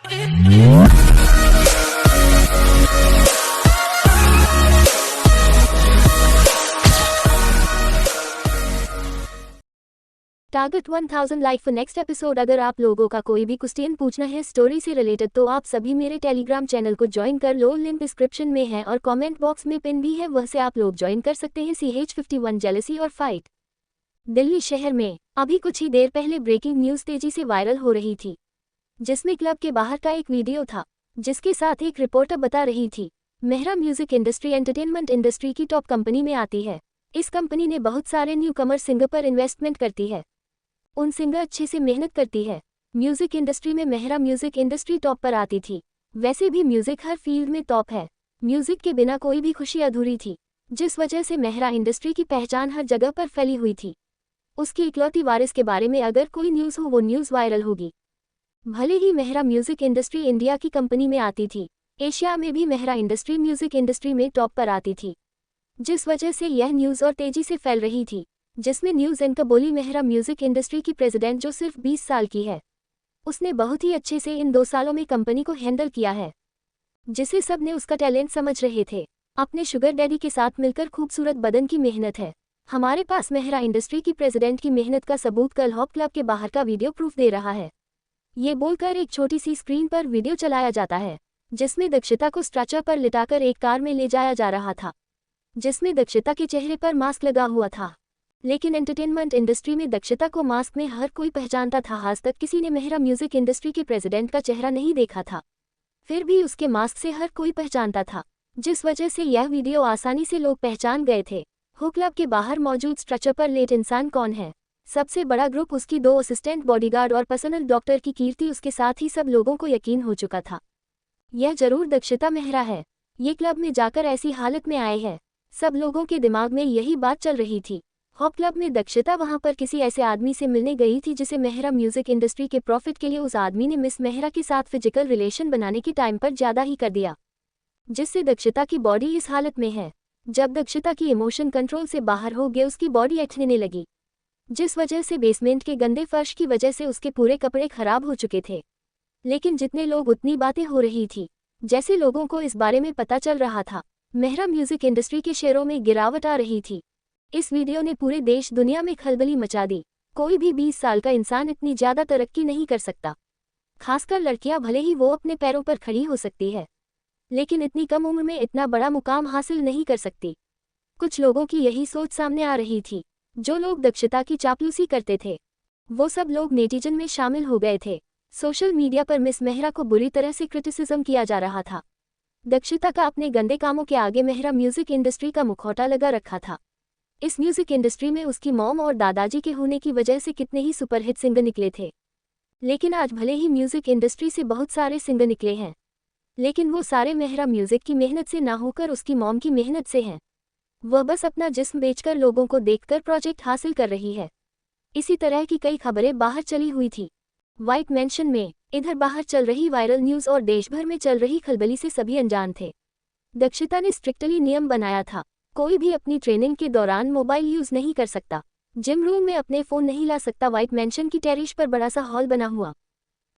Target 1000 like for next episode. अगर आप लोगों का कोई भी क्वेश्चन पूछना है स्टोरी से रिलेटेड तो आप सभी मेरे टेलीग्राम चैनल को ज्वाइन कर लो, लिंक डिस्क्रिप्शन में है और कमेंट बॉक्स में पिन भी है, वह से आप लोग ज्वाइन कर सकते हैं। CH51 जेलसी और फाइट। दिल्ली शहर में अभी कुछ ही देर पहले ब्रेकिंग न्यूज तेजी से वायरल हो रही थी, जिसमें क्लब के बाहर का एक वीडियो था, जिसके साथ एक रिपोर्टर बता रही थी Mehra music industry entertainment industry की टॉप कंपनी में आती है। इस कंपनी ने बहुत सारे न्यू कमर सिंगर पर इन्वेस्टमेंट करती है, उन सिंगर अच्छे से मेहनत करती है। म्यूजिक इंडस्ट्री में मेहरा म्यूजिक इंडस्ट्री टॉप पर आती थी। वैसे भी म्यूजिक हर फील्ड में टॉप है, म्यूजिक के बिना कोई भी खुशी अधूरी थी, जिस वजह से मेहरा इंडस्ट्री की पहचान हर जगह पर फैली हुई थी। उसकी इकलौती वारिस के बारे में अगर कोई न्यूज़ हो वो न्यूज़ वायरल होगी। भले ही मेहरा म्यूजिक इंडस्ट्री इंडिया की कंपनी में आती थी, एशिया में भी मेहरा इंडस्ट्री म्यूजिक इंडस्ट्री में टॉप पर आती थी, जिस वजह से यह न्यूज़ और तेजी से फैल रही थी। जिसमें न्यूज़ एंकर बोली मेहरा म्यूजिक इंडस्ट्री की प्रेसिडेंट जो सिर्फ 20 साल की है, उसने बहुत ही अच्छे से इन 2 सालों में कंपनी को हैंडल किया है, जिसे सब ने उसका टैलेंट समझ रहे थे। अपने शुगर डैडी के साथ मिलकर खूबसूरत बदन की मेहनत है। हमारे पास मेहरा इंडस्ट्री की प्रेसिडेंट की मेहनत का सबूत कल हॉप क्लब के बाहर का वीडियो प्रूफ दे रहा है। ये बोलकर एक छोटी सी स्क्रीन पर वीडियो चलाया जाता है, जिसमें दक्षिता को स्ट्रेचर पर लिटाकर एक कार में ले जाया जा रहा था, जिसमें दक्षिता के चेहरे पर मास्क लगा हुआ था। लेकिन एंटरटेनमेंट इंडस्ट्री में दक्षिता को मास्क में हर कोई पहचानता था, आज तक किसी ने मेहरा म्यूजिक इंडस्ट्री के प्रेसिडेंट का चेहरा नहीं देखा था, फिर भी उसके मास्क से हर कोई पहचानता था, जिस वजह से यह वीडियो आसानी से लोग पहचान गए थे। हो क्लब के बाहर मौजूद स्ट्रेचर पर लेट इंसान कौन है? सबसे बड़ा ग्रुप, उसकी 2 असिस्टेंट बॉडीगार्ड और पर्सनल डॉक्टर की कीर्ति, उसके साथ ही सब लोगों को यकीन हो चुका था यह जरूर दक्षिता मेहरा है। ये क्लब में जाकर ऐसी हालत में आए हैं, सब लोगों के दिमाग में यही बात चल रही थी। हॉप क्लब में दक्षिता वहां पर किसी ऐसे आदमी से मिलने गई थी जिसे मेहरा म्यूजिक इंडस्ट्री के प्रॉफिट के लिए उस आदमी ने मिस मेहरा के साथ फिजिकल रिलेशन बनाने की टाइम पर ज्यादा ही कर दिया, जिससे दक्षिता की बॉडी इस हालत में है। जब दक्षिता की इमोशन कंट्रोल से बाहर हो गए, उसकी बॉडी ऐठने लगी, जिस वजह से बेसमेंट के गंदे फर्श की वजह से उसके पूरे कपड़े खराब हो चुके थे। लेकिन जितने लोग उतनी बातें हो रही थी, जैसे लोगों को इस बारे में पता चल रहा था मेहरा म्यूजिक इंडस्ट्री के शेयरों में गिरावट आ रही थी। इस वीडियो ने पूरे देश दुनिया में खलबली मचा दी। कोई भी 20 साल का इंसान इतनी ज्यादा तरक्की नहीं कर सकता, खासकर लड़कियां, भले ही वो अपने पैरों पर खड़ी हो सकती है, लेकिन इतनी कम उम्र में इतना बड़ा मुकाम हासिल नहीं कर सकती। कुछ लोगों की यही सोच सामने आ रही थी। जो लोग दक्षिता की चापलूसी करते थे, वो सब लोग नेटिजन में शामिल हो गए थे। सोशल मीडिया पर मिस मेहरा को बुरी तरह से क्रिटिसिज्म किया जा रहा था। दक्षिता का अपने गंदे कामों के आगे मेहरा म्यूजिक इंडस्ट्री का मुखौटा लगा रखा था। इस म्यूजिक इंडस्ट्री में उसकी मॉम और दादाजी के होने की वजह से कितने ही सुपरहिट सिंगर निकले थे, लेकिन आज भले ही म्यूजिक इंडस्ट्री से बहुत सारे सिंगर निकले हैं, लेकिन वो सारे मेहरा म्यूजिक की मेहनत से ना होकर उसकी मॉम की मेहनत से हैं। वह बस अपना जिस्म बेचकर लोगों को देखकर प्रोजेक्ट हासिल कर रही है। इसी तरह की कई खबरें बाहर चली हुई थी। व्हाइट मैंशन में इधर बाहर चल रही वायरल न्यूज़ और देश भर में चल रही खलबली से सभी अनजान थे। दक्षिता ने स्ट्रिक्टली नियम बनाया था, कोई भी अपनी ट्रेनिंग के दौरान मोबाइल यूज नहीं कर सकता, जिम रूम में अपने फोन नहीं ला सकता। व्हाइट मैंशन की टेरेस पर बड़ा सा हॉल बना हुआ,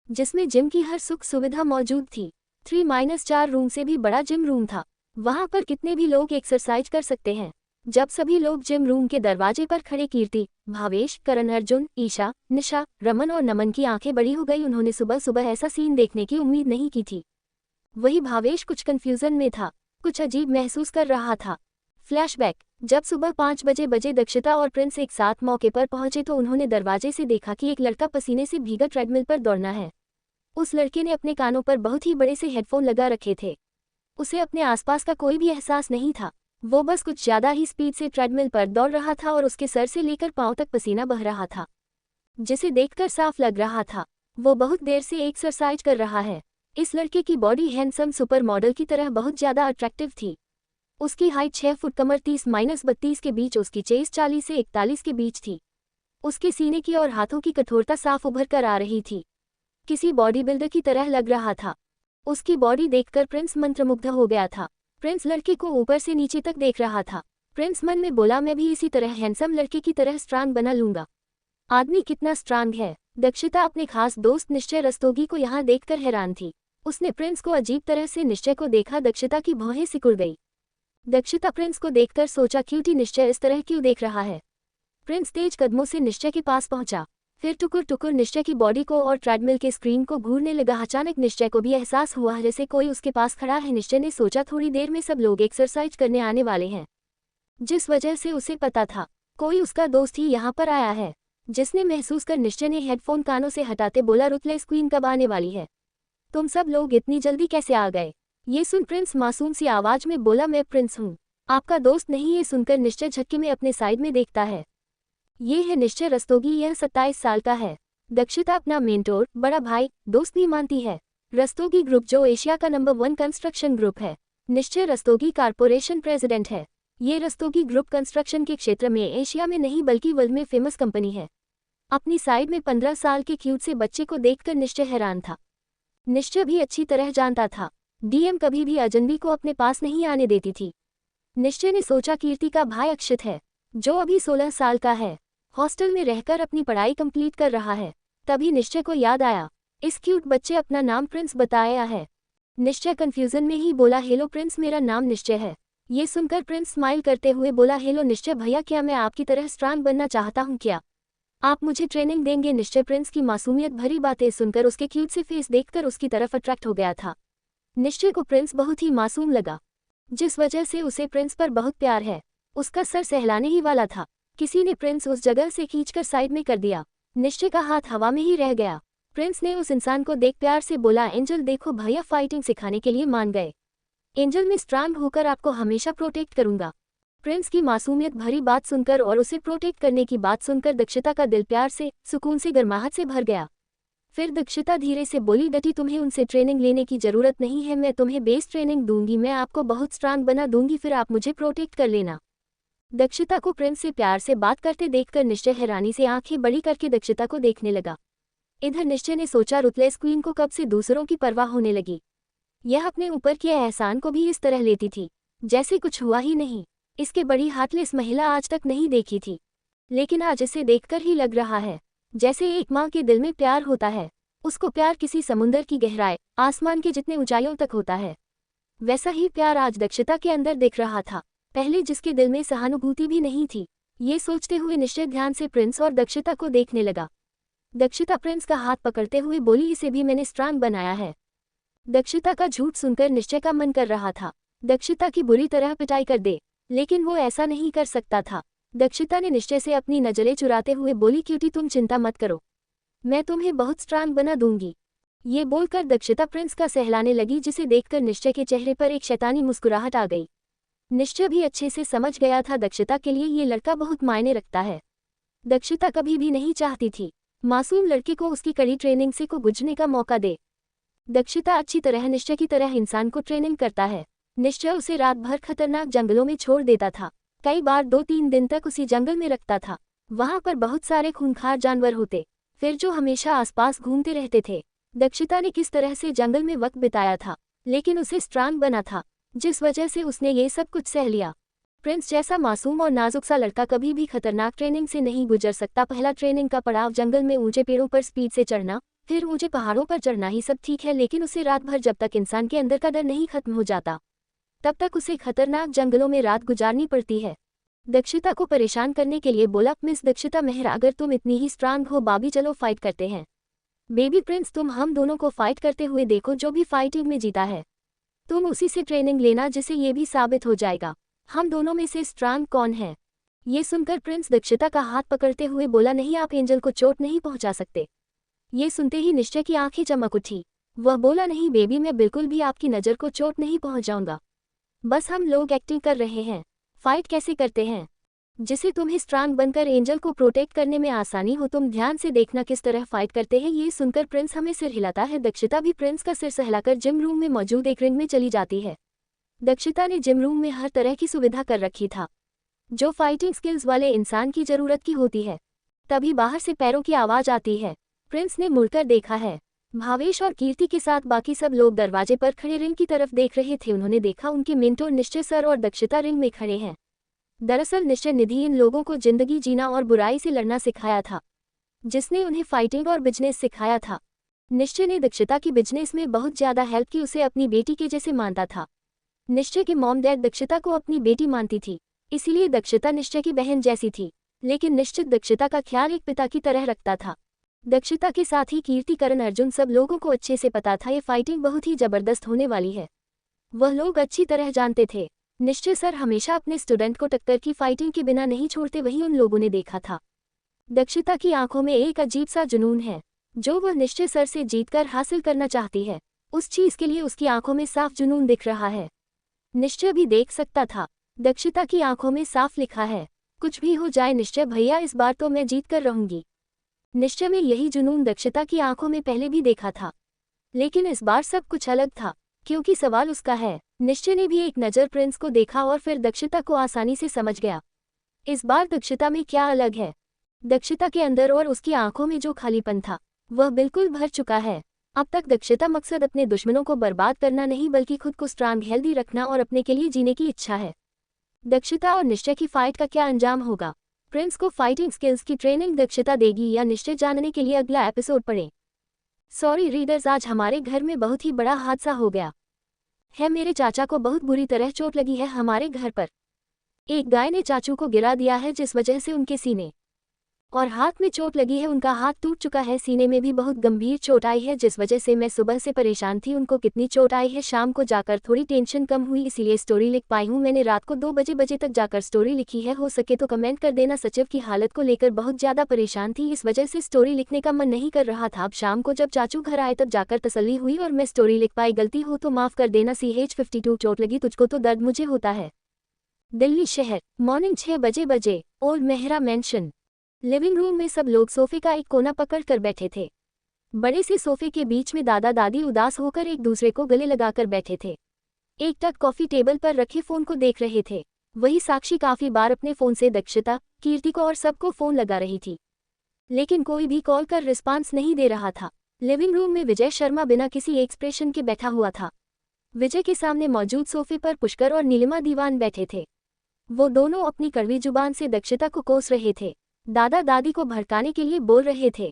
जिसमें जिम की हर सुख सुविधा मौजूद थी। 3-4 रूम से भी बड़ा जिम रूम था, वहां पर कितने भी लोग एक्सरसाइज कर सकते हैं। जब सभी लोग जिम रूम के दरवाजे पर खड़े, कीर्ति, भावेश, करण अर्जुन, ईशा, निशा, रमन और नमन की आंखें बड़ी हो गई। उन्होंने सुबह सुबह ऐसा सीन देखने की उम्मीद नहीं की थी। वही भावेश कुछ कंफ्यूजन में था, कुछ अजीब महसूस कर रहा था। फ्लैशबैक, जब सुबह 5 बजे दक्षिता और प्रिंस एक साथ मौके पर पहुंचे तो उन्होंने दरवाजे से देखा कि एक लड़का पसीने से भीगा ट्रेडमिल पर दौड़ना है। उस लड़के ने अपने कानों पर बहुत ही बड़े से हेडफोन लगा रखे थे। उसे अपने आसपास का कोई भी एहसास नहीं था, वो बस कुछ ज्यादा ही स्पीड से ट्रेडमिल पर दौड़ रहा था और उसके सर से लेकर पांव तक पसीना बह रहा था, जिसे देखकर साफ लग रहा था वो बहुत देर से एक्सरसाइज कर रहा है। इस लड़के की बॉडी हैंडसम सुपर मॉडल की तरह बहुत ज्यादा अट्रैक्टिव थी। उसकी हाइट 6 फुट, कमर 30-32 के बीच, उसकी चेस्ट 40 से 41 के बीच थी। उसके सीने की और हाथों की कठोरता साफ उभर कर आ रही थी, किसी बॉडी बिल्डर की तरह लग रहा था। उसकी बॉडी देखकर प्रिंस मंत्रमुग्ध हो गया था। प्रिंस लड़के को ऊपर से नीचे तक देख रहा था। प्रिंस मन में बोला, मैं भी इसी तरह हैंडसम लड़के की तरह स्ट्रांग बना लूंगा। आदमी कितना स्ट्रांग है। दक्षिता अपने खास दोस्त निश्चय रस्तोगी को यहाँ देखकर हैरान थी। उसने प्रिंस को अजीब तरह से निश्चय को देखा। दक्षिता की भौहें सिकुड़ गई। दक्षिता प्रिंस को देखकर सोचा, क्यूटी निश्चय इस तरह क्यों देख रहा है। प्रिंस तेज कदमों से निश्चय के पास पहुंचा, फिर टुकुर टुकुर निश्चय की बॉडी को और ट्रेडमिल के स्क्रीन को घूरने लगा। अचानक निश्चय को भी एहसास हुआ जैसे कोई उसके पास खड़ा है। निश्चय ने सोचा थोड़ी देर में सब लोग एक्सरसाइज करने आने वाले हैं, जिस वजह से उसे पता था कोई उसका दोस्त ही यहाँ पर आया है। जिसने महसूस कर निश्चय ने हेडफोन कानों से हटाते बोला, रुतलेस क्वीन कब आने वाली है। तुम सब लोग इतनी जल्दी कैसे आ गए। ये सुन प्रिंस मासूम सी आवाज में बोला, मैं प्रिंस हूँ, आपका दोस्त नहीं। ये सुनकर निश्चय झटके में अपने साइड में देखता है। ये है निश्चय रस्तोगी, यह 27 साल का है। दक्षिता अपना मेंटोर, बड़ा भाई, दोस्त भी मानती है। रस्तोगी ग्रुप जो एशिया का नंबर 1 कंस्ट्रक्शन ग्रुप है। निश्चय रस्तोगी कारपोरेशन प्रेसिडेंट है। ये रस्तोगी ग्रुप कंस्ट्रक्शन के क्षेत्र में एशिया में नहीं बल्कि वर्ल्ड में फेमस कंपनी है। अपनी साइड में 15 साल के क्यूट से बच्चे को देखकर निश्चय हैरान था। निश्चय भी अच्छी तरह जानता था डीएम कभी भी अजनबी को अपने पास नहीं आने देती थी। निश्चय ने सोचा, कीर्ति का भाई अक्षित है जो अभी 16 साल का है, हॉस्टल में रहकर अपनी पढ़ाई कंप्लीट कर रहा है। तभी निश्चय को याद आया, इस क्यूट बच्चे अपना नाम प्रिंस बताया है। निश्चय कंफ्यूजन में ही बोला, हेलो प्रिंस, मेरा नाम निश्चय है। ये सुनकर प्रिंस स्माइल करते हुए बोला, हेलो निश्चय भैया, क्या मैं आपकी तरह स्ट्रांग बनना चाहता हूँ, क्या आप मुझे ट्रेनिंग देंगे। निश्चय प्रिंस की मासूमियत भरी बातें सुनकर उसके क्यूट से फेस देखकर उसकी तरफ अट्रैक्ट हो गया था। निश्चय को प्रिंस बहुत ही मासूम लगा, जिस वजह से उसे प्रिंस पर बहुत प्यार है। उसका सर सहलाने ही वाला था, किसी ने प्रिंस उस जगह से खींचकर साइड में कर दिया। निश्चय का हाथ हवा में ही रह गया। प्रिंस ने उस इंसान को देख प्यार से बोला, एंजल देखो भैया फाइटिंग सिखाने के लिए मान गए। एंजल में स्ट्रांग होकर आपको हमेशा प्रोटेक्ट करूंगा। प्रिंस की मासूमियत भरी बात सुनकर और उसे प्रोटेक्ट करने की बात सुनकर दक्षिता का दिल प्यार से, सुकून से, गर्माहट से भर गया। फिर दक्षिता धीरे से बोली, डटी तुम्हें उनसे ट्रेनिंग लेने की जरूरत नहीं है, मैं तुम्हें बेस ट्रेनिंग दूंगी, मैं आपको बहुत स्ट्रांग बना दूंगी, फिर आप मुझे प्रोटेक्ट कर लेना। दक्षिता को प्रिंस से प्यार से बात करते देखकर निश्चय हैरानी से आंखें बड़ी करके दक्षिता को देखने लगा। इधर निश्चय ने सोचा, रुतलेस क्वीन को कब से दूसरों की परवाह होने लगी। यह अपने ऊपर किए एहसान को भी इस तरह लेती थी जैसे कुछ हुआ ही नहीं। इसके बड़ी हार्टलेस महिला आज तक नहीं देखी थी, लेकिन आज इसे देखकर ही लग रहा है जैसे एक माँ के दिल में प्यार होता है। उसको प्यार किसी समुंदर की गहराई, आसमान के जितने ऊंचाइयों तक होता है, वैसा ही प्यार आज दक्षिता के अंदर दिख रहा था, पहले जिसके दिल में सहानुभूति भी नहीं थी। ये सोचते हुए निश्चय ध्यान से प्रिंस और दक्षिता को देखने लगा। दक्षिता प्रिंस का हाथ पकड़ते हुए बोली, इसे भी मैंने स्ट्रांग बनाया है। दक्षिता का झूठ सुनकर निश्चय का मन कर रहा था दक्षिता की बुरी तरह पिटाई कर दे, लेकिन वो ऐसा नहीं कर सकता था। दक्षिता ने निश्चय से अपनी नजरें चुराते हुए बोली, क्यूटी तुम चिंता मत करो, मैं तुम्हें बहुत स्ट्रांग बना दूंगी। ये बोलकर दक्षिता प्रिंस का सहलाने लगी, जिसे देखकर निश्चय के चेहरे पर एक शैतानी मुस्कुराहट आ गई। निश्चय भी अच्छे से समझ गया था दक्षिता के लिए ये लड़का बहुत मायने रखता है। दक्षिता कभी भी नहीं चाहती थी मासूम लड़के को उसकी कड़ी ट्रेनिंग से को गुजरने का मौका दे। दक्षिता अच्छी तरह निश्चय की तरह इंसान को ट्रेनिंग करता है। निश्चय उसे रात भर खतरनाक जंगलों में छोड़ देता था, कई बार 2-3 दिन तक उसी जंगल में रखता था। वहां पर बहुत सारे खूंखार जानवर होते, फिर जो हमेशा आसपास घूमते रहते थे। दक्षिता ने किस तरह से जंगल में वक्त बिताया था, लेकिन उसे स्ट्रांग बना था, जिस वजह से उसने ये सब कुछ सह लिया। प्रिंस जैसा मासूम और नाजुक सा लड़का कभी भी खतरनाक ट्रेनिंग से नहीं गुजर सकता। पहला ट्रेनिंग का पड़ाव जंगल में ऊंचे पेड़ों पर स्पीड से चढ़ना, फिर ऊंचे पहाड़ों पर चढ़ना ही सब ठीक है, लेकिन उसे रात भर जब तक इंसान के अंदर का डर नहीं खत्म हो जाता, तब तक उसे खतरनाक जंगलों में रात गुजारनी पड़ती है। दक्षिता को परेशान करने के लिए बोला, मिस दक्षिता मेहरा, अगर तुम इतनी ही स्ट्रांग हो बाबी, चलो फाइट करते हैं। बेबी प्रिंस, तुम हम दोनों को फाइट करते हुए देखो, जो भी फाइटिंग में जीता है तुम उसी से ट्रेनिंग लेना, जिससे ये भी साबित हो जाएगा हम दोनों में से स्ट्रांग कौन है। ये सुनकर प्रिंस दक्षिता का हाथ पकड़ते हुए बोला, नहीं, आप एंजल को चोट नहीं पहुंचा सकते। ये सुनते ही निश्चय की आंखें चमक उठी। वह बोला, नहीं बेबी, मैं बिल्कुल भी आपकी नज़र को चोट नहीं पहुंचाऊंगा, बस हम लोग एक्टिंग कर रहे हैं। फाइट कैसे करते हैं, जिसे तुम्हें स्ट्रांग बनकर एंजल को प्रोटेक्ट करने में आसानी हो, तुम ध्यान से देखना किस तरह फाइट करते हैं। ये सुनकर प्रिंस हमें सिर हिलाता है। दक्षिता भी प्रिंस का सिर सहलाकर जिम रूम में मौजूद एक रिंग में चली जाती है। दक्षिता ने जिम रूम में हर तरह की सुविधा कर रखी था जो फाइटिंग स्किल्स वाले इंसान की जरूरत की होती है। तभी बाहर से पैरों की आवाज आती है। प्रिंस ने मुड़कर देखा है, भावेश और कीर्ति के साथ बाकी सब लोग दरवाजे पर खड़े रिंग की तरफ देख रहे थे। उन्होंने देखा उनके मेंटोर निश्चय सर और दक्षिता रिंग में खड़े हैं। दरअसल निश्चय निधि इन लोगों को जिंदगी जीना और बुराई से लड़ना सिखाया था। जिसने उन्हें फाइटिंग और बिजनेस सिखाया था। निश्चय ने दक्षिता की बिजनेस में बहुत ज्यादा हेल्प की, उसे अपनी बेटी के जैसे मानता था। निश्चय के मॉम डैड दक्षिता को अपनी बेटी मानती थी, इसीलिए दक्षिता निश्चय की बहन जैसी थी। लेकिन निश्चित दक्षिता का ख्याल एक पिता की तरह रखता था। दक्षिता के साथ ही कीर्ति, करण, अर्जुन सब लोगों को अच्छे से पता था ये फाइटिंग बहुत ही जबरदस्त होने वाली है। वह लोग अच्छी तरह जानते थे निश्चय सर हमेशा अपने स्टूडेंट को टक्कर की फाइटिंग के बिना नहीं छोड़ते। वही उन लोगों ने देखा था। दक्षिता की आंखों में एक अजीब सा जुनून है जो वह निश्चय सर से जीतकर हासिल करना चाहती है। उस चीज के लिए उसकी आंखों में साफ जुनून दिख रहा है। निश्चय भी देख सकता था। दक्षिता की आंखों में साफ लिखा है, कुछ भी हो जाए निश्चय भैया, इस बार तो मैं जीत कर रहूंगी। निश्चय में यही जुनून दक्षिता की आंखों में पहले भी देखा था, लेकिन इस बार सब कुछ अलग था, क्योंकि सवाल उसका है। निश्चय ने भी एक नज़र प्रिंस को देखा और फिर दक्षिता को आसानी से समझ गया। इस बार दक्षिता में क्या अलग है? दक्षिता के अंदर और उसकी आंखों में जो खालीपन था वह बिल्कुल भर चुका है। अब तक दक्षिता मकसद अपने दुश्मनों को बर्बाद करना नहीं, बल्कि खुद को स्ट्रांग हेल्दी रखना और अपने के लिए जीने की इच्छा है। दक्षिता और निश्चय की फाइट का क्या अंजाम होगा? प्रिंस को फाइटिंग स्किल्स की ट्रेनिंग दक्षिता देगी या निश्चय? जानने के लिए अगला एपिसोड पढ़ें। सॉरी रीडर्स, आज हमारे घर में बहुत ही बड़ा हादसा हो गया है। मेरे चाचा को बहुत बुरी तरह चोट लगी है। हमारे घर पर एक गाय ने चाचू को गिरा दिया है, जिस वजह से उनके सीने और हाथ में चोट लगी है। उनका हाथ टूट चुका है, सीने में भी बहुत गंभीर चोट आई है, जिस वजह से मैं सुबह से परेशान थी। उनको कितनी चोट आई है, शाम को जाकर थोड़ी टेंशन कम हुई, इसीलिए स्टोरी लिख पाई हूँ। मैंने रात को 2 बजे तक जाकर स्टोरी लिखी है। हो सके तो कमेंट कर देना। सचिव की हालत को लेकर बहुत ज़्यादा परेशान थी, इस वजह से स्टोरी लिखने का मन नहीं कर रहा था। अब शाम को जब चाचू घर आए तब जाकर तसल्ली हुई और मैं स्टोरी लिख पाई। गलती हो तो माफ़ कर देना। CH52 चोट लगी तुझको तो दर्द मुझे होता है। दिल्ली शहर, मॉर्निंग 6 बजे, old Mehra mention. Living room में सब लोग सोफे का एक कोना पकड़ कर बैठे थे। बड़े से सोफे के बीच में दादा दादी उदास होकर एक दूसरे को गले लगाकर बैठे थे। एक टक कॉफी टेबल पर रखे फोन को देख रहे थे। वही साक्षी काफी बार अपने फोन से दक्षिता, कीर्ति को और सबको फोन लगा रही थी, लेकिन कोई भी कॉल कर रिस्पांस नहीं दे रहा था। लिविंग रूम में विजय शर्मा बिना किसी एक्सप्रेशन के बैठा हुआ था। विजय के सामने मौजूद सोफे पर पुष्कर और नीलिमा दीवान बैठे थे। वो दोनों अपनी कड़वी जुबान से दक्षिता को कोस रहे थे, दादा दादी को भड़काने के लिए बोल रहे थे।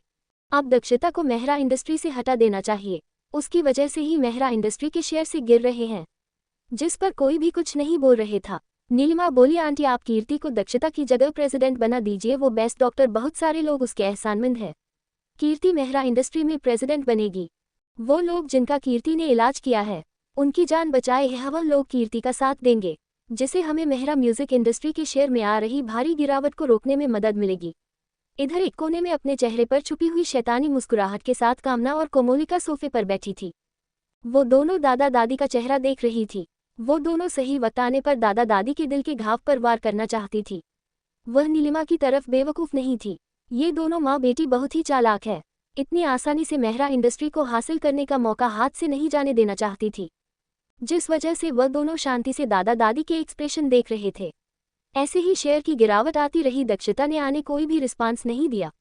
अब दक्षिता को मेहरा इंडस्ट्री से हटा देना चाहिए, उसकी वजह से ही मेहरा इंडस्ट्री के शेयर से गिर रहे हैं, जिस पर कोई भी कुछ नहीं बोल रहे था। नीलिमा बोली, आंटी आप कीर्ति को दक्षिता की जगह प्रेसिडेंट बना दीजिए, वो बेस्ट डॉक्टर, बहुत सारे लोग उसके एहसानमंद हैं। कीर्ति मेहरा इंडस्ट्री में प्रेसिडेंट बनेगी। वो लोग जिनका कीर्ति ने इलाज किया है, उनकी जान बचाए हैं, वो लोग कीर्ति का साथ देंगे, जिससे हमें मेहरा म्यूजिक इंडस्ट्री के शेयर में आ रही भारी गिरावट को रोकने में मदद मिलेगी। इधर एक कोने में अपने चेहरे पर छुपी हुई शैतानी मुस्कुराहट के साथ कामना और कोमोलिका सोफे पर बैठी थी। वो दोनों दादा दादी का चेहरा देख रही थी। वो दोनों सही वक्त आने पर दादा दादी के दिल के घाव पर वार करना चाहती थी। वह नीलिमा की तरफ बेवकूफ़ नहीं थी। ये दोनों माँ बेटी बहुत ही चालाक है, इतनी आसानी से मेहरा इंडस्ट्री को हासिल करने का मौका हाथ से नहीं जाने देना चाहती थी, जिस वजह से वह दोनों शांति से दादा दादी के एक्सप्रेशन देख रहे थे। ऐसे ही शेयर की गिरावट आती रही। दक्षिता ने आने कोई भी रिस्पांस नहीं दिया।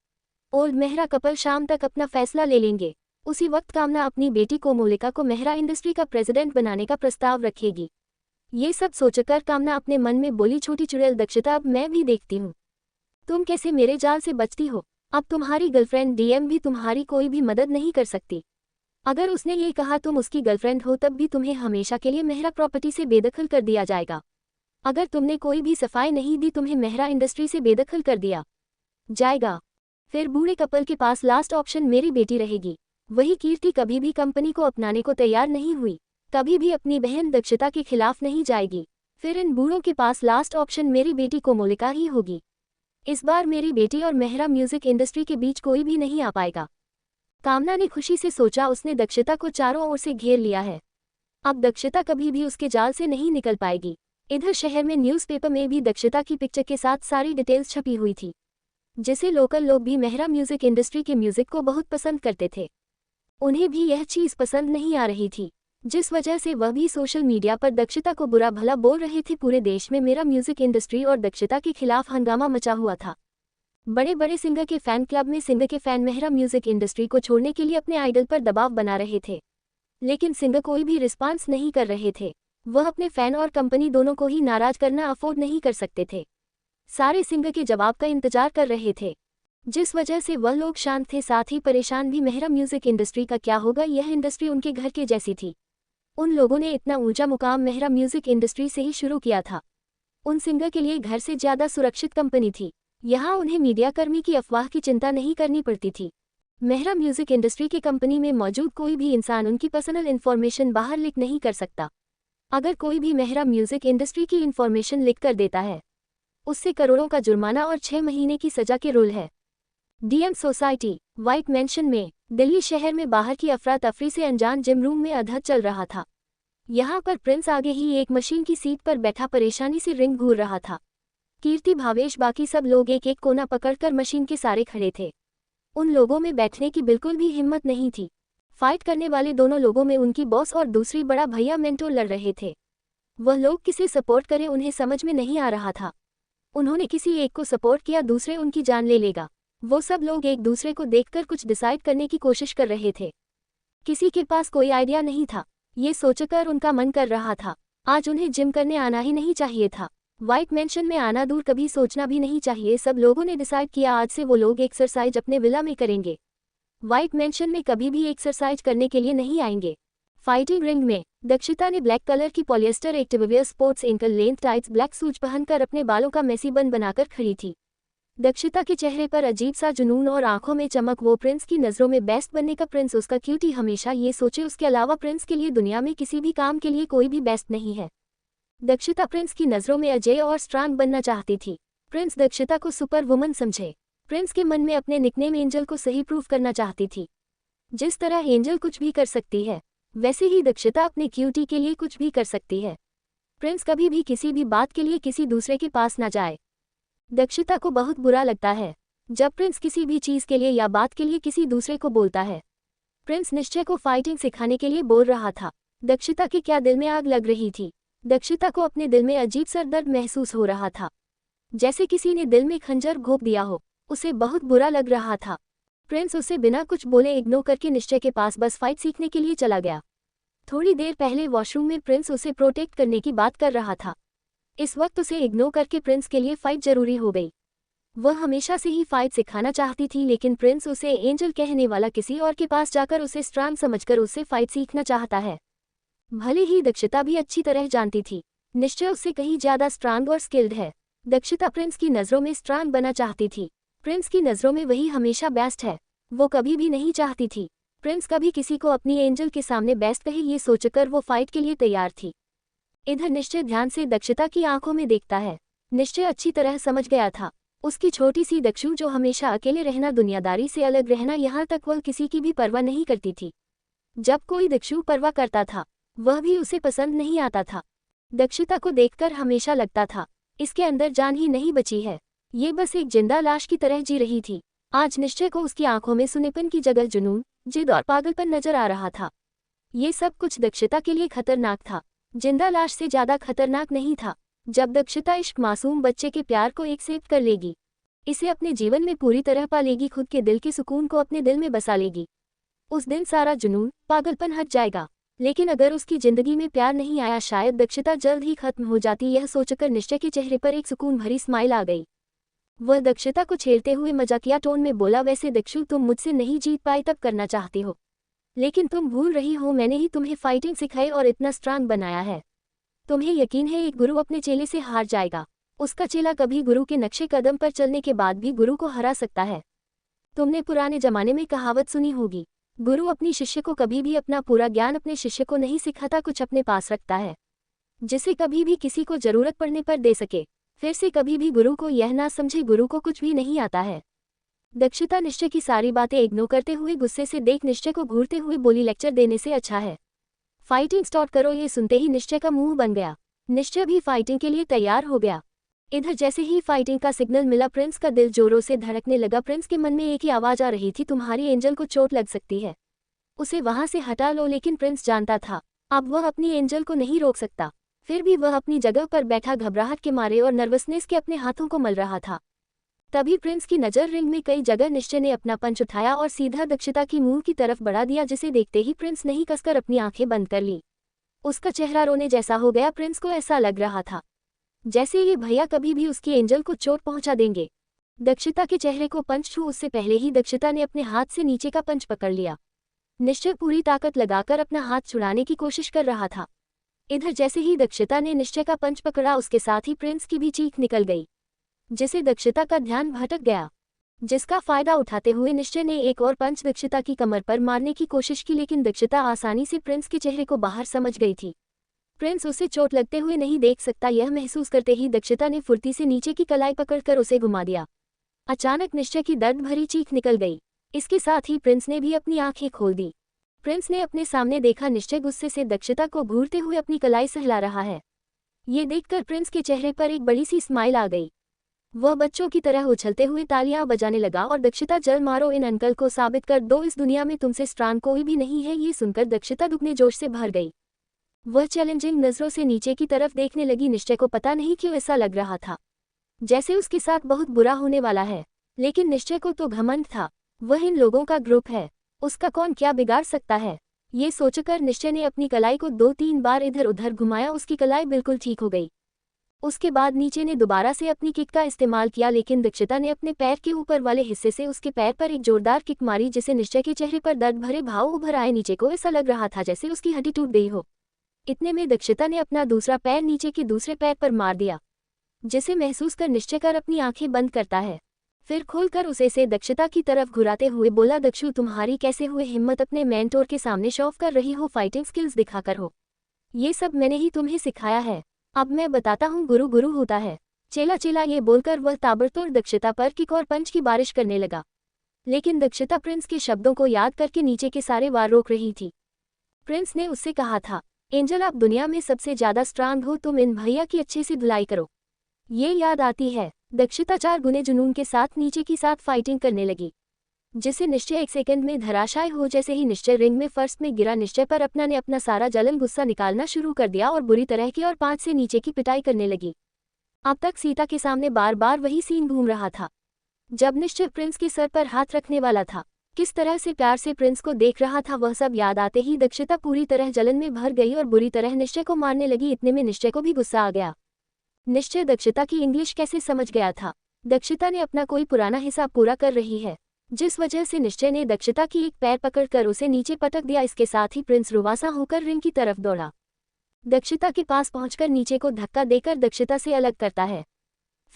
ओल्ड मेहरा कपल शाम तक अपना फैसला ले लेंगे। उसी वक्त कामना अपनी बेटी कोमोलिका को मेहरा इंडस्ट्री का प्रेसिडेंट बनाने का प्रस्ताव रखेगी। ये सब सोचकर कामना अपने मन में बोली, छोटी चुड़ैल दक्षिता, अब मैं भी देखती हूँ तुम कैसे मेरे जाल से बचती हो। अब तुम्हारी गर्लफ्रेंड DM भी तुम्हारी कोई भी मदद नहीं कर सकती। अगर उसने ये कहा तुम उसकी गर्लफ्रेंड हो, तब भी तुम्हें हमेशा के लिए मेहरा प्रॉपर्टी से बेदखल कर दिया जाएगा। अगर तुमने कोई भी सफाई नहीं दी, तुम्हें मेहरा इंडस्ट्री से बेदखल कर दिया जाएगा। फिर बूढ़े कपल के पास लास्ट ऑप्शन मेरी बेटी रहेगी। वही कीर्ति कभी भी कंपनी को अपनाने को तैयार नहीं हुई, कभी भी अपनी बहन दक्षिता के खिलाफ नहीं जाएगी। फिर इन बूढ़ों के पास लास्ट ऑप्शन मेरी बेटी कोमोलिका ही होगी। इस बार मेरी बेटी और मेहरा म्यूजिक इंडस्ट्री के बीच कोई भी नहीं आ पाएगा। कामना ने खुशी से सोचा। उसने दक्षिता को चारों ओर से घेर लिया है। अब दक्षिता कभी भी उसके जाल से नहीं निकल पाएगी। इधर शहर में न्यूज़पेपर में भी दक्षिता की पिक्चर के साथ सारी डिटेल्स छपी हुई थी, जिसे लोकल लोग भी मेहरा म्यूजिक इंडस्ट्री के म्यूजिक को बहुत पसंद करते थे। उन्हें भी यह चीज़ पसंद नहीं आ रही थी, जिस वजह से वह भी सोशल मीडिया पर दक्षिता को बुरा भला बोल रहे थे। पूरे देश में मेरा म्यूजिक इंडस्ट्री और दक्षिता के खिलाफ हंगामा मचा हुआ था। बड़े बड़े सिंगर के फैन क्लब में सिंगर के फैन मेहरा म्यूजिक इंडस्ट्री को छोड़ने के लिए अपने आइडल पर दबाव बना रहे थे, लेकिन सिंगर कोई भी रिस्पांस नहीं कर रहे थे। वह अपने फैन और कंपनी दोनों को ही नाराज करना अफोर्ड नहीं कर सकते थे। सारे सिंगर के जवाब का इंतजार कर रहे थे। जिस वजह से वह लोग शांत थे, साथ ही परेशान भी। मेहरा म्यूजिक इंडस्ट्री का क्या होगा, यह इंडस्ट्री उनके घर के जैसी थी। उन लोगों ने इतना ऊंचा मुकाम मेहरा म्यूजिक इंडस्ट्री से ही शुरू किया था। उन सिंगर के लिए घर से ज़्यादा सुरक्षित कंपनी थी। यहाँ उन्हें मीडियाकर्मी की अफवाह की चिंता नहीं करनी पड़ती थी। मेहरा म्यूजिक इंडस्ट्री की कंपनी में मौजूद कोई भी इंसान उनकी पर्सनल इन्फॉर्मेशन बाहर लीक नहीं कर सकता। अगर कोई भी मेहरा म्यूजिक इंडस्ट्री की इन्फॉर्मेशन लीक कर देता है, उससे करोड़ों का जुर्माना और 6 महीने की सजा के रूल है। डीएम सोसाइटी, व्हाइट मैंशन में, दिल्ली शहर में बाहर की अफरा तफरी से अनजान जिम रूम में अधर चल रहा था। यहाँ पर प्रिंस आगे ही एक मशीन की सीट पर बैठा परेशानी से रिंग घूर रहा था। कीर्ति, भावेश, बाकी सब लोग एक एक कोना पकड़कर मशीन के सारे खड़े थे। उन लोगों में बैठने की बिल्कुल भी हिम्मत नहीं थी। फाइट करने वाले दोनों लोगों में उनकी बॉस और दूसरी बड़ा भैया मेंटोर लड़ रहे थे। वह लोग किसे सपोर्ट करें उन्हें समझ में नहीं आ रहा था। उन्होंने किसी एक को सपोर्ट किया, दूसरे उनकी जान ले लेगा। वो सब लोग एक दूसरे को देखकर कुछ डिसाइड करने की कोशिश कर रहे थे। किसी के पास कोई आइडिया नहीं था। ये सोचकर उनका मन कर रहा था, आज उन्हें जिम करने आना ही नहीं चाहिए था। व्हाइट मैंशन में आना दूर, कभी सोचना भी नहीं चाहिए। सब लोगों ने डिसाइड किया आज से वो लोग एक्सरसाइज अपने विला में करेंगे। व्हाइट मैंशन में कभी भी एक्सरसाइज करने के लिए नहीं आएंगे। फाइटिंग रिंग में दक्षिता ने ब्लैक कलर की polyester activewear sports ankle length tights black shoes पहनकर अपने बालों का मेसी बन बनाकर खड़ी थी। दक्षिता के चेहरे पर अजीब सा जुनून और आंखों में चमक। वो प्रिंस की नज़रों में बेस्ट बनने का प्रिंस, उसका क्यूटी, हमेशा ये सोचे उसके अलावा प्रिंस के लिए दुनिया में किसी भी काम के लिए कोई भी बेस्ट नहीं है। दक्षिता प्रिंस की नज़रों में अजय और स्ट्रांग बनना चाहती थी। प्रिंस दक्षिता को सुपर वुमन समझे। प्रिंस के मन में अपने निकनेम एंजल को सही प्रूफ करना चाहती थी। जिस तरह एंजल कुछ भी कर सकती है, वैसे ही दक्षिता अपने क्यूटी के लिए कुछ भी कर सकती है। प्रिंस कभी भी किसी भी बात के लिए किसी दूसरे के पास ना जाए। दक्षिता को बहुत बुरा लगता है जब प्रिंस किसी भी चीज़ के लिए या बात के लिए किसी दूसरे को बोलता है। प्रिंस निश्चय को फाइटिंग सिखाने के लिए बोल रहा था। दक्षिता के क्या दिल में आग लग रही थी। दक्षिता को अपने दिल में अजीब सा दर्द महसूस हो रहा था, जैसे किसी ने दिल में खंजर घोंप दिया हो। उसे बहुत बुरा लग रहा था। प्रिंस उसे बिना कुछ बोले इग्नोर करके निश्चय के पास बस फाइट सीखने के लिए चला गया। थोड़ी देर पहले वॉशरूम में प्रिंस उसे प्रोटेक्ट करने की बात कर रहा था। इस वक्त उसे इग्नोर करके प्रिंस के लिए फाइट जरूरी हो गई। वह हमेशा से ही फाइट सिखाना चाहती थी, लेकिन प्रिंस उसे एंजल कहने वाला किसी और के पास जाकर उसे स्ट्रांग समझकर उससे फाइट सीखना चाहता है। भले ही दक्षिता भी अच्छी तरह जानती थी, निश्चय उससे कहीं ज्यादा स्ट्रांग और स्किल्ड है। दक्षिता प्रिंस की नज़रों में स्ट्रांग बनना चाहती थी। प्रिंस की नज़रों में वही हमेशा बेस्ट है। वो कभी भी नहीं चाहती थी प्रिंस कभी किसी को अपनी एंजल के सामने बेस्ट कहे। ये सोचकर वो फाइट के लिए तैयार थी। इधर निश्चय ध्यान से दक्षिता की आंखों में देखता है। निश्चय अच्छी तरह समझ गया था उसकी छोटी सी दक्षु जो हमेशा अकेले रहना, दुनियादारी से अलग रहना, यहाँ तक वह किसी की भी परवाह नहीं करती थी। जब कोई दक्षु परवाह करता था वह भी उसे पसंद नहीं आता था। दक्षिता को देखकर हमेशा लगता था इसके अंदर जान ही नहीं बची है, ये बस एक जिंदा लाश की तरह जी रही थी। आज निश्चय को उसकी आंखों में सुनेपन की जगह जुनून, जिद और पागलपन नजर आ रहा था। ये सब कुछ दक्षिता के लिए खतरनाक था, जिंदा लाश से ज्यादा खतरनाक नहीं था। जब दक्षिता इश्क मासूम बच्चे के प्यार को एक्सेप्ट कर लेगी, इसे अपने जीवन में पूरी तरह पा लेगी, खुद के दिल के सुकून को अपने दिल में बसा लेगी, उस दिन सारा जुनून, पागलपन हट जाएगा। लेकिन अगर उसकी जिंदगी में प्यार नहीं आया, शायद दक्षिता जल्द ही खत्म हो जाती। यह सोचकर निश्चय के चेहरे पर एक सुकून भरी स्माइल आ गई। वह दक्षिता को छेड़ते हुए मजाकिया टोन में बोला, वैसे दक्षु तुम मुझसे नहीं जीत पाई तब करना चाहती हो, लेकिन तुम भूल रही हो मैंने ही तुम्हें फाइटिंग सिखाई और इतना स्ट्रांग बनाया है। तुम्हें यकीन है एक गुरु अपने चेले से हार जाएगा? उसका चेला कभी गुरु के नक्शे कदम पर चलने के बाद भी गुरु को हरा सकता है। तुमने पुराने जमाने में कहावत सुनी होगी, गुरु अपनी शिष्य को कभी भी अपना पूरा ज्ञान अपने शिष्य को नहीं सिखाता, कुछ अपने पास रखता है जिसे कभी भी किसी को जरूरत पड़ने पर दे सके। फिर से कभी भी गुरु को यह ना समझे गुरु को कुछ भी नहीं आता है। दक्षिता निश्चय की सारी बातें इग्नोर करते हुए गुस्से से देख निश्चय को घूरते हुए बोली, लेक्चर देने से अच्छा है फाइटिंग स्टार्ट करो। ये सुनते ही निश्चय का मुंह बन गया। निश्चय भी फाइटिंग के लिए तैयार हो गया। इधर जैसे ही फाइटिंग का सिग्नल मिला, प्रिंस का दिल जोरों से धड़कने लगा। प्रिंस के मन में एक ही आवाज आ रही थी, तुम्हारी एंजल को चोट लग सकती है, उसे वहां से हटा लो। लेकिन प्रिंस जानता था अब वह अपनी एंजल को नहीं रोक सकता। फिर भी वह अपनी जगह पर बैठा घबराहट के मारे और नर्वसनेस के अपने हाथों को मल रहा था। तभी प्रिंस की नज़र रिंग में कई जगह निश्चय ने अपना पंच उठाया और सीधा दक्षिता की मुंह की तरफ बढ़ा दिया, जिसे देखते ही प्रिंस ने ही कसकर अपनी आंखें बंद कर ली। उसका चेहरा रोने जैसा हो गया। प्रिंस को ऐसा लग रहा था जैसे ये भैया कभी भी उसकी एंजल को चोट पहुंचा देंगे। दक्षिता के चेहरे को पंच छू उससे पहले ही दक्षिता ने अपने हाथ से नीचे का पंच पकड़ लिया। निश्चय पूरी ताकत लगाकर अपना हाथ छुड़ाने की कोशिश कर रहा था। इधर जैसे ही दक्षिता ने निश्चय का पंच पकड़ा उसके साथ ही प्रिंस की भी चीख निकल गई, जिससे दक्षिता का ध्यान भटक गया। जिसका फायदा उठाते हुए निश्चय ने एक और पंच दक्षिता की कमर पर मारने की कोशिश की, लेकिन दक्षिता आसानी से प्रिंस के चेहरे को बाहर समझ गई थी। प्रिंस उसे चोट लगते हुए नहीं देख सकता, यह महसूस करते ही दक्षिता ने फुर्ती से नीचे की कलाई पकड़कर उसे घुमा दिया। अचानक निश्चय की दर्द भरी चीख निकल गई। इसके साथ ही प्रिंस ने भी अपनी आंखें खोल दी। प्रिंस ने अपने सामने देखा निश्चय गुस्से से दक्षिता को घूरते हुए अपनी कलाई सहला रहा है। ये देखकर प्रिंस के चेहरे पर एक बड़ी सी स्माइल आ गई। वह बच्चों की तरह उछलते हुए तालियां बजाने लगा और दक्षिता जल मारो इन अंकल को साबित कर दो, इस दुनिया में तुमसे स्ट्रांग कोई भी नहीं है। ये सुनकर दक्षिता दुगने जोश से भर गई। वह चैलेंजिंग नजरों से नीचे की तरफ देखने लगी। निश्चय को पता नहीं क्यों ऐसा लग रहा था जैसे उसके साथ बहुत बुरा होने वाला है, लेकिन निश्चय को तो घमंड था। वह इन लोगों का ग्रुप है, उसका कौन क्या बिगाड़ सकता है। ये सोचकर निश्चय ने अपनी कलाई को 2-3 बार इधर उधर घुमाया। उसकी कलाई बिल्कुल ठीक हो गई। उसके बाद नीचे ने दोबारा से अपनी किक का इस्तेमाल किया, लेकिन दक्षिता ने अपने पैर के ऊपर वाले हिस्से से उसके पैर पर एक जोरदार किक मारी, जिसे निश्चय के चेहरे पर दर्द भरे भाव उभर आए। नीचे को ऐसा लग रहा था जैसे उसकी हड्डी टूट गई हो। इतने में दक्षिता ने अपना दूसरा पैर नीचे के दूसरे पैर पर मार दिया, जिसे महसूस कर निश्चय कर अपनी आंखें बंद करता है। फिर खोलकर उसे से दक्षिता की तरफ घुराते हुए बोला, दक्षु तुम्हारी कैसे हुए हिम्मत अपने मेंटोर के सामने शो ऑफ कर रही हो, फाइटिंग स्किल्स दिखाकर हो। ये सब मैंने ही तुम्हें सिखाया है, अब मैं बताता हूँ गुरु गुरु होता है। चेला चेला ये बोलकर वह ताबड़तोड़ दक्षिता पर किक और पंच की बारिश करने लगा, लेकिन दक्षिता प्रिंस के शब्दों को याद करके नीचे के सारे वार रोक रही थी। प्रिंस ने उससे कहा था, एंजल आप दुनिया में सबसे ज्यादा स्ट्रांग हो, तुम इन भैया की अच्छे से धुलाई करो, ये याद आती है। दक्षिता 4 गुने जुनून के साथ नीचे की साथ फाइटिंग करने लगी, जिसे निश्चय 1 सेकंड में धराशायी हो। जैसे ही निश्चय रिंग में फर्श में गिरा, निश्चय पर अपना ने अपना सारा जलन गुस्सा निकालना शुरू कर दिया और बुरी तरह की और 5 से नीचे की पिटाई करने लगी। अब तक सीता के सामने बार बार वही सीन घूम रहा था, जब निश्चय प्रिंस के सर पर हाथ रखने वाला था, किस तरह से प्यार से प्रिंस को देख रहा था, वह सब याद आते ही दक्षिता पूरी तरह जलन में भर गई और बुरी तरह निश्चय को मारने लगी। इतने में निश्चय को भी गुस्सा आ गया। निश्चय दक्षिता की इंग्लिश कैसे समझ गया था। दक्षिता ने अपना कोई पुराना हिसाब पूरा कर रही है, जिस वजह से निश्चय ने दक्षिता की एक पैर पकड़कर उसे नीचे पटक दिया। इसके साथ ही प्रिंस रुवासा होकर रिंग की तरफ दौड़ा। दक्षिता के पास पहुंचकर नीचे को धक्का देकर दक्षिता से अलग करता है,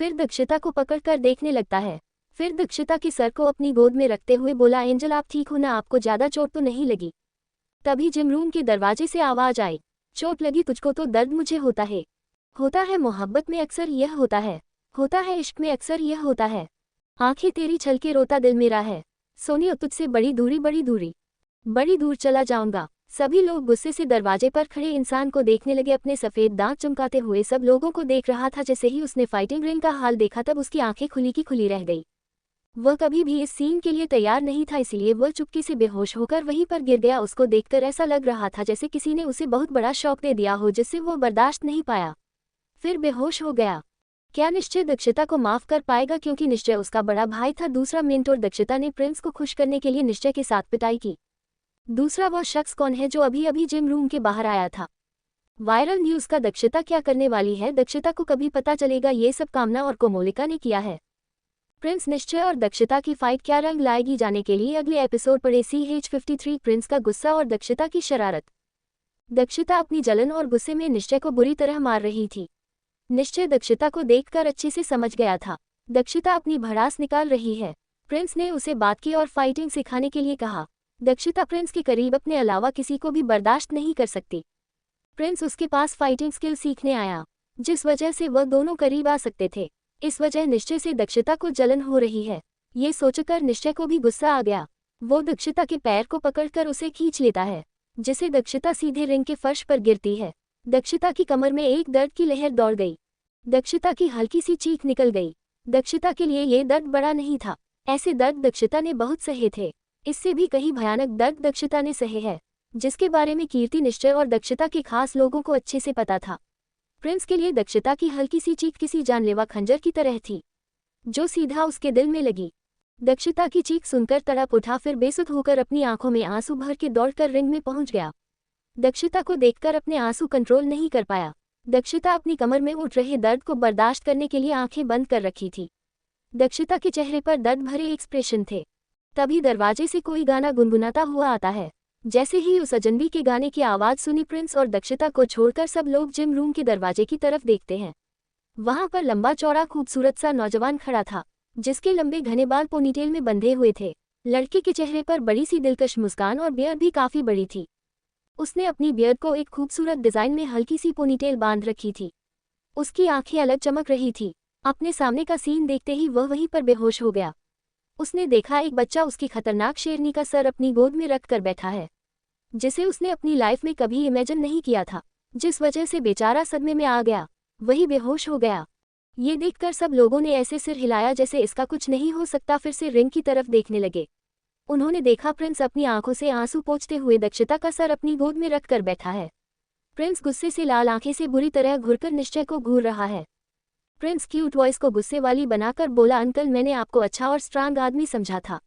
फिर दक्षिता को पकड़कर देखने लगता है। फिर दक्षिता के सर को अपनी गोद में रखते हुए बोला, एंजल आप ठीक हो ना, आपको ज्यादा चोट तो नहीं लगी। तभी जिम रूम के दरवाजे से आवाज आई, चोट लगी तुझको तो दर्द मुझे होता है मोहब्बत में अक्सर यह होता है इश्क में अक्सर यह होता है। आंखें तेरी छलके रोता दिल मेरा है, सोनियो तुझसे बड़ी दूर चला जाऊंगा। सभी लोग गुस्से से दरवाजे पर खड़े इंसान को देखने लगे, अपने सफेद दांत चमकाते हुए सब लोगों को देख रहा था। जैसे ही उसने फाइटिंग रिंग का हाल देखा तब उसकी आंखें खुली की खुली रह गई। वह कभी भी इस सीन के लिए तैयार नहीं था, इसलिए वह चुपके से बेहोश होकर वहीं पर गिर गया। उसको देखकर ऐसा लग रहा था जैसे किसी ने उसे बहुत बड़ा शॉक दे दिया हो, जिससे वो बर्दाश्त नहीं पाया, फिर बेहोश हो गया। क्या निश्चय दक्षिता को माफ कर पाएगा, क्योंकि निश्चय उसका बड़ा भाई था। दूसरा मेंटोर दक्षिता ने प्रिंस को खुश करने के लिए निश्चय के साथ पिटाई की। दूसरा वह शख्स कौन है जो अभी अभी जिम रूम के बाहर आया था। वायरल न्यूज का दक्षिता क्या करने वाली है, दक्षिता को कभी पता चलेगा। ये सब कामना और कोमोलिका ने किया है। प्रिंस निश्चय और दक्षिता की फाइट क्या रंग लाएगी, जाने के लिए अगले एपिसोड पढ़े CH53 प्रिंस का गुस्सा और दक्षिता की शरारत। दक्षिता अपनी जलन और गुस्से में निश्चय को बुरी तरह मार रही थी। निश्चय दक्षिता को देखकर अच्छे से समझ गया था दक्षिता अपनी भड़ास निकाल रही है। प्रिंस ने उसे बात की और फाइटिंग सिखाने के लिए कहा। दक्षिता प्रिंस के करीब अपने अलावा किसी को भी बर्दाश्त नहीं कर सकती। प्रिंस उसके पास फाइटिंग स्किल सीखने आया, जिस वजह से वह दोनों करीब आ सकते थे। इस वजह निश्चय से दक्षिता को जलन हो रही है, ये सोचकर निश्चय को भी गुस्सा आ गया। वो दक्षिता के पैर को पकड़कर उसे खींच लेता है, जिसे दक्षिता सीधे रिंग के फर्श पर गिरती है। दक्षिता की कमर में एक दर्द की लहर दौड़ गई। दक्षिता की हल्की सी चीख निकल गई। दक्षिता के लिए ये दर्द बड़ा नहीं था, ऐसे दर्द दक्षिता ने बहुत सहे थे। इससे भी कहीं भयानक दर्द दक्षिता ने सहे है, जिसके बारे में कीर्ति, निश्चय और दक्षिता के खास लोगों को अच्छे से पता था। प्रिंस के लिए दक्षिता की हल्की सी चीख किसी जानलेवा खंजर की तरह थी, जो सीधा उसके दिल में लगी। दक्षिता की चीख सुनकर तड़प उठा, फिर बेसुध होकर अपनी आंखों में आंसू भर के दौड़कर रिंग में पहुंच गया। दक्षिता को देखकर अपने आंसू कंट्रोल नहीं कर पाया। दक्षिता अपनी कमर में उठ रहे दर्द को बर्दाश्त करने के लिए आंखें बंद कर रखी थी। दक्षिता के चेहरे पर दर्द भरे एक्सप्रेशन थे। तभी दरवाजे से कोई गाना गुनगुनाता हुआ आता है। जैसे ही उस अजनबी के गाने की आवाज़ सुनी, प्रिंस और दक्षिता को छोड़कर सब लोग जिम रूम के दरवाजे की तरफ देखते हैं। वहां पर लंबा चौड़ा खूबसूरत सा नौजवान खड़ा था, जिसके लंबे घने बाल पोनीटेल में बंधे हुए थे। लड़के के चेहरे पर बड़ी सी दिलकश मुस्कान और बियर्ड भी काफी बड़ी थी। उसने अपनी बियर्ड को एक खूबसूरत डिजाइन में हल्की सी पोनीटेल बांध रखी थी। उसकी आंखें अलग चमक रही थी। अपने सामने का सीन देखते ही वह वहीं पर बेहोश हो गया। उसने देखा एक बच्चा उसकी खतरनाक शेरनी का सर अपनी गोद में रख कर बैठा है, जिसे उसने अपनी लाइफ में कभी इमेजिन नहीं किया था। जिस वजह से बेचारा सदमे में आ गया, वही बेहोश हो गया। ये देखकर सब लोगों ने ऐसे सिर हिलाया जैसे इसका कुछ नहीं हो सकता। फिर से रिंग की तरफ देखने लगे। उन्होंने देखा प्रिंस अपनी आंखों से आंसू पोंछते हुए दक्षिता का सर अपनी गोद में रख कर बैठा है। प्रिंस गुस्से से लाल आंखें से बुरी तरह घूरकर निश्चय को घूर रहा है। प्रिंस क्यूट वॉइस को गुस्से वाली बनाकर बोला, अंकल, मैंने आपको अच्छा और स्ट्रांग आदमी समझा था।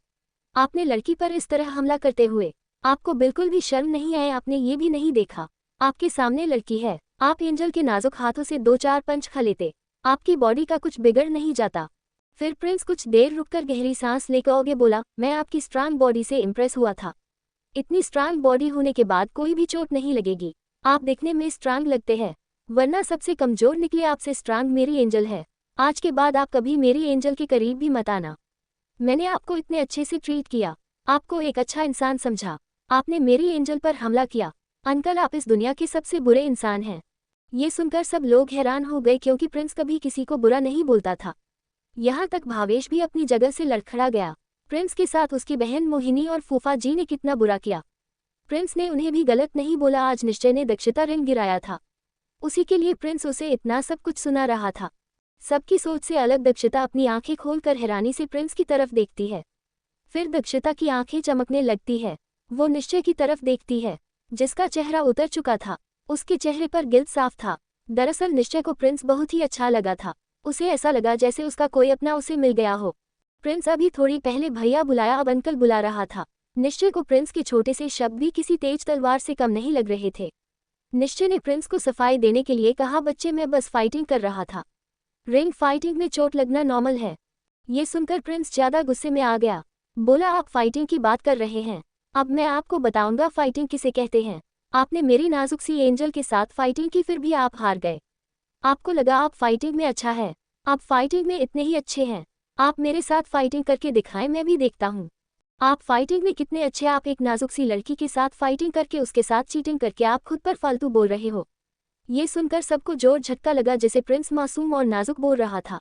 आपने लड़की पर इस तरह हमला करते हुए आपको बिल्कुल भी शर्म नहीं आई? आपने ये भी नहीं देखा आपके सामने लड़की है? आप एंजल के नाजुक हाथों से 2-4 पंच खा लेते, आपकी बॉडी का कुछ बिगड़ नहीं जाता। फिर प्रिंस कुछ देर रुककर गहरी सांस लेकर आगे बोला, मैं आपकी स्ट्रांग बॉडी से इम्प्रेस हुआ था। इतनी स्ट्रांग बॉडी होने के बाद कोई भी चोट नहीं लगेगी। आप दिखने में स्ट्रांग लगते हैं, वरना सबसे कमजोर निकली आपसे स्ट्रांग मेरी एंजल है। आज के बाद आप कभी मेरी एंजल के करीब भी मत आना। मैंने आपको इतने अच्छे से ट्रीट किया, आपको एक अच्छा इंसान समझा, आपने मेरी एंजल पर हमला किया। अंकल, आप इस दुनिया के सबसे बुरे इंसान हैं। ये सुनकर सब लोग हैरान हो गए, क्योंकि प्रिंस कभी किसी को बुरा नहीं बोलता था। यहाँ तक भावेश भी अपनी जगह से लड़खड़ा गया। प्रिंस के साथ उसकी बहन मोहिनी और फूफा जी ने कितना बुरा किया। प्रिंस ने उन्हें भी गलत नहीं बोला। आज निश्चय ने दक्षिता रिंग गिराया था, उसी के लिए प्रिंस उसे इतना सब कुछ सुना रहा था। सबकी सोच से अलग दक्षिता अपनी आंखें खोलकर हैरानी से प्रिंस की तरफ देखती है। फिर दक्षिता की आंखें चमकने लगती है। वो निश्चय की तरफ देखती है, जिसका चेहरा उतर चुका था। उसके चेहरे पर गिल्ट साफ था। दरअसल निश्चय को प्रिंस बहुत ही अच्छा लगा था। उसे ऐसा लगा जैसे उसका कोई अपना उसे मिल गया हो। प्रिंस अभी थोड़ी पहले भैया बुलाया, अब अंकल बुला रहा था। निश्चय को प्रिंस के छोटे से शब्द भी किसी तेज तलवार से कम नहीं लग रहे थे। निश्चय ने प्रिंस को सफाई देने के लिए कहा, बच्चे, मैं बस फाइटिंग कर रहा था। रिंग फाइटिंग में चोट लगना नॉर्मल है। ये सुनकर प्रिंस ज्यादा गुस्से में आ गया। बोला, आप फाइटिंग की बात कर रहे हैं? अब मैं आपको बताऊंगा फाइटिंग किसे कहते हैं। आपने मेरी नाजुक सी एंजल के साथ फाइटिंग की, फिर भी आप हार गए। आपको लगा आप फाइटिंग में अच्छा है। आप फाइटिंग में इतने ही अच्छे हैं। आप मेरे साथ फाइटिंग करके दिखाएं, मैं भी देखता हूँ आप फाइटिंग में कितने अच्छे। आप एक नाजुक सी लड़की के साथ फाइटिंग करके उसके साथ चीटिंग करके आप खुद पर फालतू बोल रहे हो। ये सुनकर सबको जोर झटका लगा, जैसे प्रिंस मासूम और नाजुक बोल रहा था।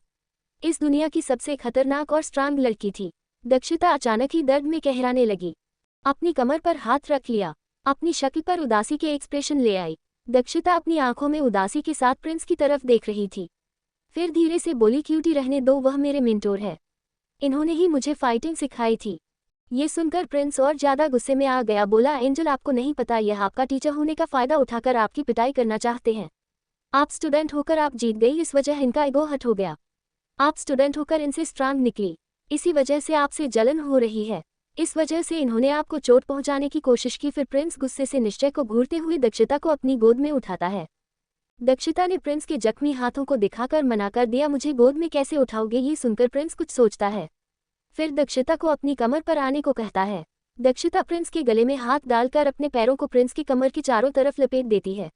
इस दुनिया की सबसे खतरनाक और स्ट्रांग लड़की थी। दक्षिता अचानक ही दर्द में कहराने लगी। अपनी कमर पर हाथ रख लिया, अपनी शक्ल पर उदासी के एक्सप्रेशन ले आई। दक्षिता अपनी आंखों में उदासी के साथ प्रिंस की तरफ देख रही थी। फिर धीरे से बोली, क्यूटी रहने दो, वह मेरे मेंटोर है। इन्होंने ही मुझे फाइटिंग सिखाई थी। ये सुनकर प्रिंस और ज्यादा गुस्से में आ गया। बोला, एंजल, आपको नहीं पता, यह आपका टीचर होने का फायदा उठाकर आपकी पिटाई करना चाहते हैं। आप स्टूडेंट होकर आप जीत गई, इस वजह इनका ईगो हर्ट हो गया। आप स्टूडेंट होकर इनसे स्ट्रांग निकली, इसी वजह से आपसे जलन हो रही है। इस वजह से इन्होंने आपको चोट पहुंचाने की कोशिश की। फिर प्रिंस गुस्से से निश्चय को घूरते हुए दक्षिता को अपनी गोद में उठाता है। दक्षिता ने प्रिंस के जख्मी हाथों को दिखाकर मना कर दिया, मुझे गोद में कैसे उठाओगे? ये सुनकर प्रिंस कुछ सोचता है, फिर दक्षिता को अपनी कमर पर आने को कहता है। दक्षिता प्रिंस के गले में हाथ डालकर अपने पैरों को प्रिंस की कमर की चारों तरफ लपेट देती है।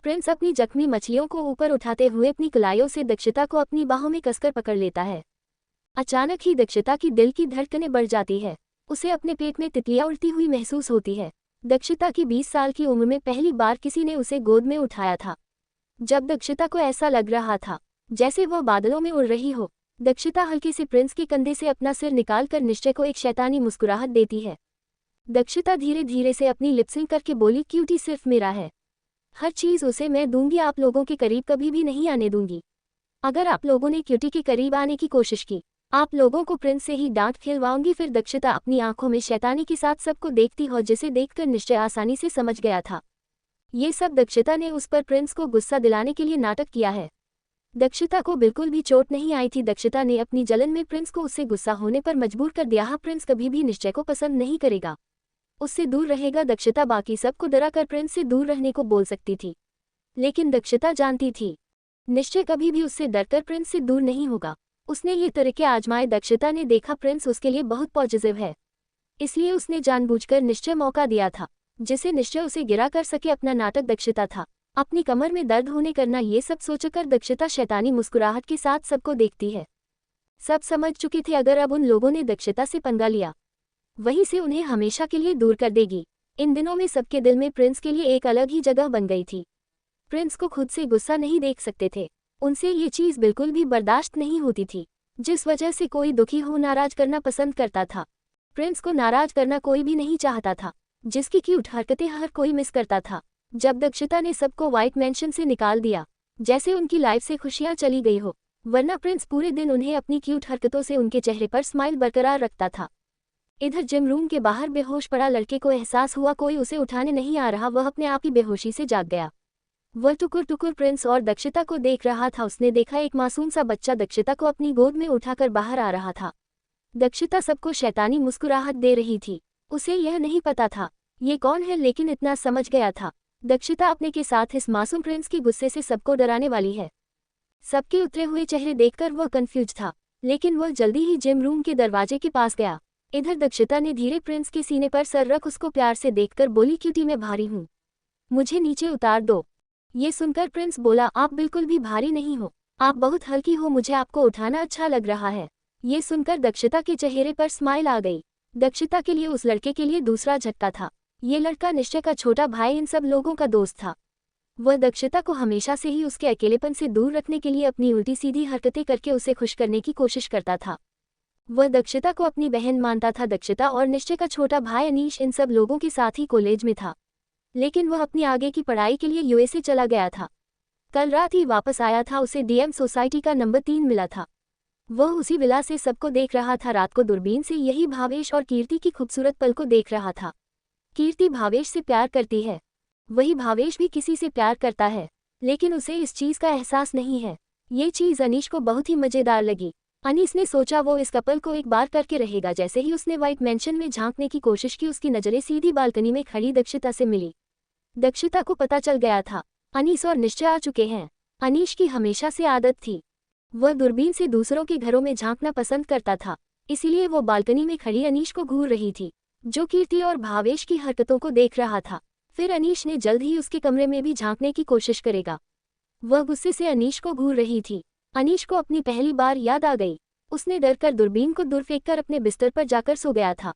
प्रिंस अपनी जख्मी मछलियों को ऊपर उठाते हुए अपनी कलाइयों से दक्षिता को अपनी बाहों में कसकर पकड़ लेता है। अचानक ही दक्षिता की दिल की धड़कनें बढ़ जाती है। उसे अपने पेट में तितलियां उड़ती हुई महसूस होती है। दक्षिता की 20 साल की उम्र में पहली बार किसी ने उसे गोद में उठाया था। जब दक्षिता को ऐसा लग रहा था जैसे वह बादलों में उड़ रही हो, दक्षिता हल्के से प्रिंस के कंधे से अपना सिर निकालकर निश्चय को एक शैतानी मुस्कुराहट देती है। दक्षिता धीरे धीरे से अपनी लिपसिंग करके बोली, क्यूटी सिर्फ मेरा है, हर चीज उसे मैं दूंगी, आप लोगों के करीब कभी भी नहीं आने दूंगी। अगर आप लोगों ने क्यूटी के करीब आने की कोशिश की, आप लोगों को प्रिंस से ही डांट खिलवाऊंगी। फिर दक्षिता अपनी आंखों में शैतानी के साथ सबको देखती हो, जिसे देखकर निश्चय आसानी से समझ गया था ये सब दक्षिता ने उस पर प्रिंस को गुस्सा दिलाने के लिए नाटक किया है। दक्षिता को बिल्कुल भी चोट नहीं आई थी। दक्षिता ने अपनी जलन में प्रिंस को उससे गुस्सा होने पर मजबूर कर दिया। हाँ, प्रिंस कभी भी निश्चय को पसंद नहीं करेगा, उससे दूर रहेगा। दक्षिता बाकी सबको डराकर प्रिंस से दूर रहने को बोल सकती थी, लेकिन दक्षिता जानती थी निश्चय कभी भी उससे डरकर प्रिंस से दूर नहीं होगा। उसने ये तरीके आजमाए। दक्षिता ने देखा प्रिंस उसके लिए बहुत पॉजिटिव है, इसलिए उसने जानबूझकर निश्चय मौका दिया था, जिसे निश्चय उसे गिरा कर सके। अपना नाटक दक्षिता था, अपनी कमर में दर्द होने करना। ये सब सोचकर दक्षिता शैतानी मुस्कुराहट के साथ सबको देखती है। सब समझ चुके थे अगर अब उन लोगों ने दक्षिता से पंगा लिया, वहीं से उन्हें हमेशा के लिए दूर कर देगी। इन दिनों में सबके दिल में प्रिंस के लिए एक अलग ही जगह बन गई थी। प्रिंस को खुद से गुस्सा नहीं देख सकते थे, उनसे ये चीज़ बिल्कुल भी बर्दाश्त नहीं होती थी, जिस वजह से कोई दुखी हो नाराज करना पसंद करता था। प्रिंस को नाराज करना कोई भी नहीं चाहता था, जिसकी क्यूट हरकतें हर कोई मिस करता था। जब दक्षिता ने सबको व्हाइट मैंशन से निकाल दिया, जैसे उनकी लाइफ से खुशियां चली गई हो, वरना प्रिंस पूरे दिन उन्हें अपनी क्यूट हरकतों से उनके चेहरे पर स्माइल बरकरार रखता था। इधर जिम रूम के बाहर बेहोश पड़ा लड़के को एहसास हुआ कोई उसे उठाने नहीं आ रहा। वह अपने आप ही बेहोशी से जाग गया। वह टुकुर टुकुर प्रिंस और दक्षिता को देख रहा था। उसने देखा एक मासूम सा बच्चा दक्षिता को अपनी गोद में उठाकर बाहर आ रहा था। दक्षिता सबको शैतानी मुस्कुराहट दे रही थी। उसे यह नहीं पता था ये कौन है, लेकिन इतना समझ गया था, दक्षिता अपने के साथ इस मासूम प्रिंस के गुस्से से सबको डराने वाली है। सबके उतरे हुए चेहरे देखकर वह कंफ्यूज था, लेकिन वह जल्दी ही जिम रूम के दरवाजे के पास गया। इधर दक्षिता ने धीरे प्रिंस के सीने पर सर रख उसको प्यार से देखकर बोली, क्यूटी मैं भारी हूँ, मुझे नीचे उतार दो। ये सुनकर प्रिंस बोला, आप बिल्कुल भी भारी नहीं हो, आप बहुत हल्की हो, मुझे आपको उठाना अच्छा लग रहा है। ये सुनकर दक्षिता के चेहरे पर स्माइल आ गई। दक्षिता के लिए उस लड़के के लिए दूसरा झटका था। ये लड़का निश्चय का छोटा भाई इन सब लोगों का दोस्त था। वह दक्षिता को हमेशा से ही उसके अकेलेपन से दूर रखने के लिए अपनी उल्टी सीधी हरकतें करके उसे खुश करने की कोशिश करता था। वह दक्षिता को अपनी बहन मानता था। दक्षिता और निश्चय का छोटा भाई अनीश इन सब लोगों के साथ ही कॉलेज में था, लेकिन वह अपनी आगे की पढ़ाई के लिए यूएसए चला गया था। कल रात ही वापस आया था। उसे डीएम सोसाइटी का नंबर 3 मिला था। वह उसी विला से सबको देख रहा था। रात को दूरबीन से यही भावेश और कीर्ति की खूबसूरत पल को देख रहा था। कीर्ति भावेश से प्यार करती है, वही भावेश भी किसी से प्यार करता है, लेकिन उसे इस चीज़ का एहसास नहीं है। ये चीज़ अनीश को बहुत ही मज़ेदार लगी। अनीस ने सोचा वो इस कपल को एक बार करके रहेगा। जैसे ही उसने व्हाइट मैंशन में झांकने की कोशिश की, उसकी नज़रें सीधी बालकनी में खड़ी दक्षिता से मिली। दक्षिता को पता चल गया था अनीस और निश्चय आ चुके हैं। अनीश की हमेशा से आदत थी, वह दूरबीन से दूसरों के घरों में झांकना पसंद करता था, इसीलिए वो बालकनी में खड़ी अनीश को घूर रही थी, जो कीर्ति और भावेश की हरकतों को देख रहा था। फिर अनीश ने जल्द ही उसके कमरे में भी झांकने की कोशिश करेगा। वह गुस्से से अनीश को घूर रही थी। अनीश को अपनी पहली बार याद आ गई। उसने डरकर दूरबीन को दूर फेंककर अपने बिस्तर पर जाकर सो गया था।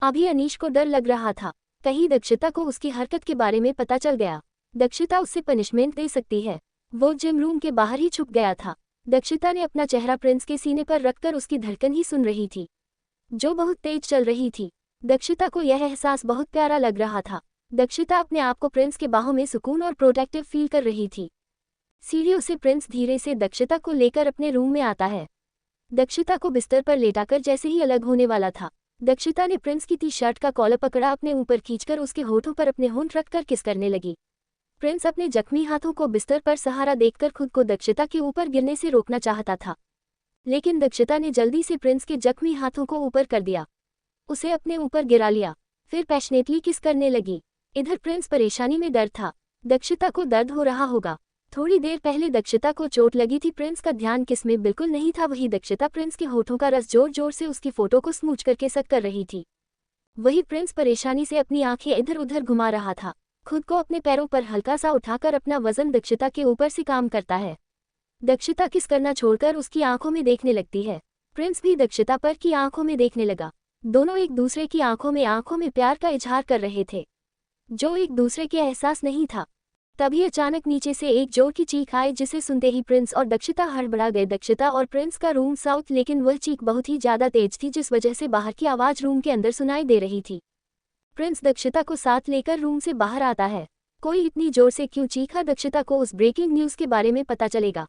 अभी अनीश को डर लग रहा था, कहीं दक्षिता को उसकी हरकत के बारे में पता चल गया, दक्षिता उससे पनिशमेंट दे सकती है। वो जिम रूम के बाहर ही छुप गया था। दक्षिता ने अपना चेहरा प्रिंस के सीने पर रखकर उसकी धड़कन ही सुन रही थी, जो बहुत तेज चल रही थी। दक्षिता को यह एहसास बहुत प्यारा लग रहा था। दक्षिता अपने आप को प्रिंस के बाहों में सुकून और प्रोटेक्टिव फील कर रही थी। सीढ़ियों से प्रिंस धीरे से दक्षिता को लेकर अपने रूम में आता है। दक्षिता को बिस्तर पर लेटाकर जैसे ही अलग होने वाला था, दक्षिता ने प्रिंस की टी शर्ट का कॉलर पकड़ा, अपने ऊपर खींचकर उसके होठों पर अपने होंठ रखकर किस करने लगी। प्रिंस अपने जख्मी हाथों को बिस्तर पर सहारा देखकर खुद को दक्षिता के ऊपर गिरने से रोकना चाहता था, लेकिन दक्षिता ने जल्दी से प्रिंस के जख्मी हाथों को ऊपर कर दिया, उसे अपने ऊपर गिरा लिया, फिर पैशनेटली किस करने लगी। इधर प्रिंस परेशानी में दर्द था। दक्षिता को दर्द हो रहा होगा, थोड़ी देर पहले दक्षिता को चोट लगी थी। प्रिंस का ध्यान किस में बिल्कुल नहीं था। वही दक्षिता प्रिंस के होठों का रस जोर जोर से उसकी फोटो को स्मूच करके सक कर रही थी। वही प्रिंस परेशानी से अपनी आंखें इधर उधर घुमा रहा था, खुद को अपने पैरों पर हल्का सा उठाकर अपना वजन दक्षिता के ऊपर से काम करता है। दक्षिता किस करना छोड़कर उसकी आंखों में देखने लगती है। प्रिंस भी दक्षिता पर की आंखों में देखने लगा। दोनों एक दूसरे की आंखों में प्यार का इजहार कर रहे थे, जो एक दूसरे के एहसास नहीं था। तभी अचानक नीचे से एक जोर की चीख आई, जिसे सुनते ही प्रिंस और दक्षिता हड़बड़ा गए। दक्षिता और प्रिंस का रूम साउथ, लेकिन वह चीख बहुत ही ज्यादा तेज थी, जिस वजह से बाहर की आवाज रूम के अंदर सुनाई दे रही थी। प्रिंस दक्षिता को साथ लेकर रूम से बाहर आता है। कोई इतनी जोर से क्यों चीखा? दक्षिता को उस ब्रेकिंग न्यूज के बारे में पता चलेगा,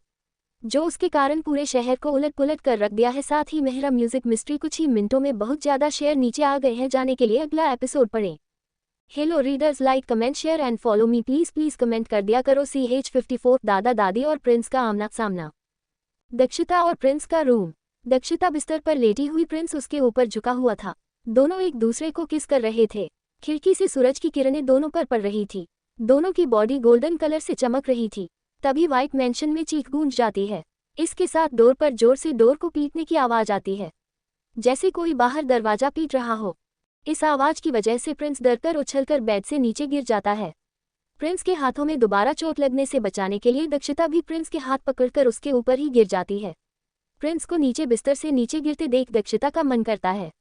जो उसके कारण पूरे शहर को उलट पुलट कर रख दिया है। साथ ही मेहरा म्यूजिक मिस्ट्री कुछ ही मिनटों में बहुत ज्यादा शेयर नीचे आ गए हैं। जाने के लिए अगला एपिसोड पढ़ें। Hello readers, like comment share and follow me please comment कर दिया करो। CH54 दादा दादी और प्रिंस का आमना सामना। दक्षिता और प्रिंस का रूम। दक्षिता बिस्तर पर लेटी हुई, प्रिंस उसके ऊपर झुका हुआ था। दोनों एक दूसरे को किस कर रहे थे। खिड़की से सूरज की किरणें दोनों पर पड़ रही थी। दोनों की बॉडी गोल्डन कलर से चमक रही थी। तभी व्हाइट मैंशन में चीख गूंज जाती है। इसके साथ डोर पर जोर से डोर को पीटने की आवाज आती है, जैसे कोई बाहर दरवाजा पीट रहा हो। इस आवाज की वजह से प्रिंस डरकर उछलकर बेड से नीचे गिर जाता है। प्रिंस के हाथों में दोबारा चोट लगने से बचाने के लिए दक्षिता भी प्रिंस के हाथ पकड़कर उसके ऊपर ही गिर जाती है। प्रिंस को नीचे बिस्तर से नीचे गिरते देख दक्षिता का मन करता है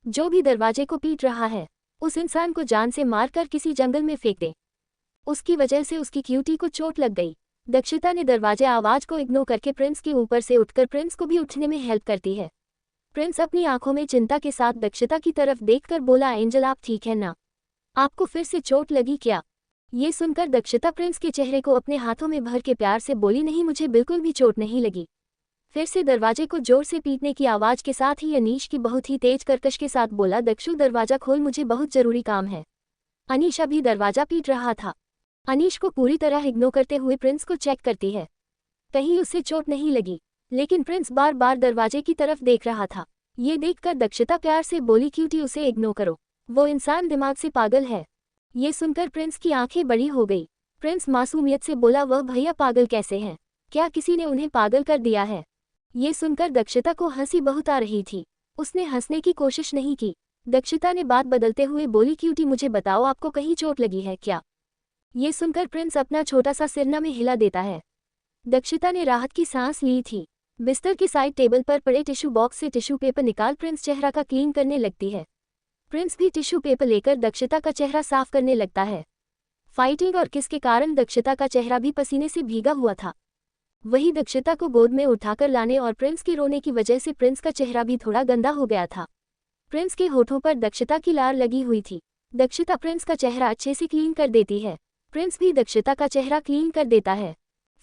जो भी दरवाजे को पीट रहा है उस इंसान को जान से मारकर किसी जंगल में फेंक दे। उसकी वजह से उसकी क्यूटी को चोट लग गई। दक्षिता ने दरवाजे आवाज को इग्नोर करके प्रिंस के ऊपर से उठकर प्रिंस को भी उठने में हेल्प करती है। प्रिंस अपनी आंखों में चिंता के साथ दक्षिता की तरफ देखकर बोला, एंजल आप ठीक है ना? आपको फिर से चोट लगी क्या? ये सुनकर दक्षिता प्रिंस के चेहरे को अपने हाथों में भर के प्यार से बोली, नहीं मुझे बिल्कुल भी चोट नहीं लगी। फिर से दरवाजे को जोर से पीटने की आवाज के साथ ही अनीश की बहुत ही तेज कर्कश के साथ बोला, दक्षु दरवाजा खोल, मुझे बहुत जरूरी काम है। अनीश अभी दरवाजा पीट रहा था। अनीश को पूरी तरह इग्नोर करते हुए प्रिंस को चेक करती है, कहीं उससे चोट नहीं लगी, लेकिन प्रिंस बार बार दरवाजे की तरफ देख रहा था। ये देखकर दक्षिता प्यार से बोली, क्यूटी उसे इग्नोर करो, वो इंसान दिमाग से पागल है। ये सुनकर प्रिंस की आंखें बड़ी हो गई। प्रिंस मासूमियत से बोला, वह भैया पागल कैसे हैं? क्या किसी ने उन्हें पागल कर दिया है? ये सुनकर दक्षिता को हंसी बहुत आ रही थी। उसने हंसने की कोशिश नहीं की। दक्षिता ने बात बदलते हुए बोली, क्यूटी मुझे बताओ, आपको कहीं चोट लगी है क्या? ये सुनकर प्रिंस अपना छोटा सा सिरना में हिला देता है। दक्षिता ने राहत की सांस ली थी। बिस्तर की साइड टेबल पर पड़े टिश्यू बॉक्स से टिश्यू पेपर निकाल प्रिंस चेहरा का क्लीन करने लगती है। प्रिंस भी टिश्यू पेपर लेकर दक्षिता का चेहरा साफ करने लगता है। फाइटिंग और किस के कारण दक्षिता का चेहरा भी पसीने से भीगा हुआ था। वही दक्षिता को गोद में उठाकर लाने और प्रिंस के रोने की वजह से प्रिंस का चेहरा भी थोड़ा गंदा हो गया था। प्रिंस के होठों पर दक्षिता की लार लगी हुई थी। दक्षिता प्रिंस का चेहरा अच्छे से क्लीन कर देती है। प्रिंस भी दक्षिता का चेहरा क्लीन कर देता है।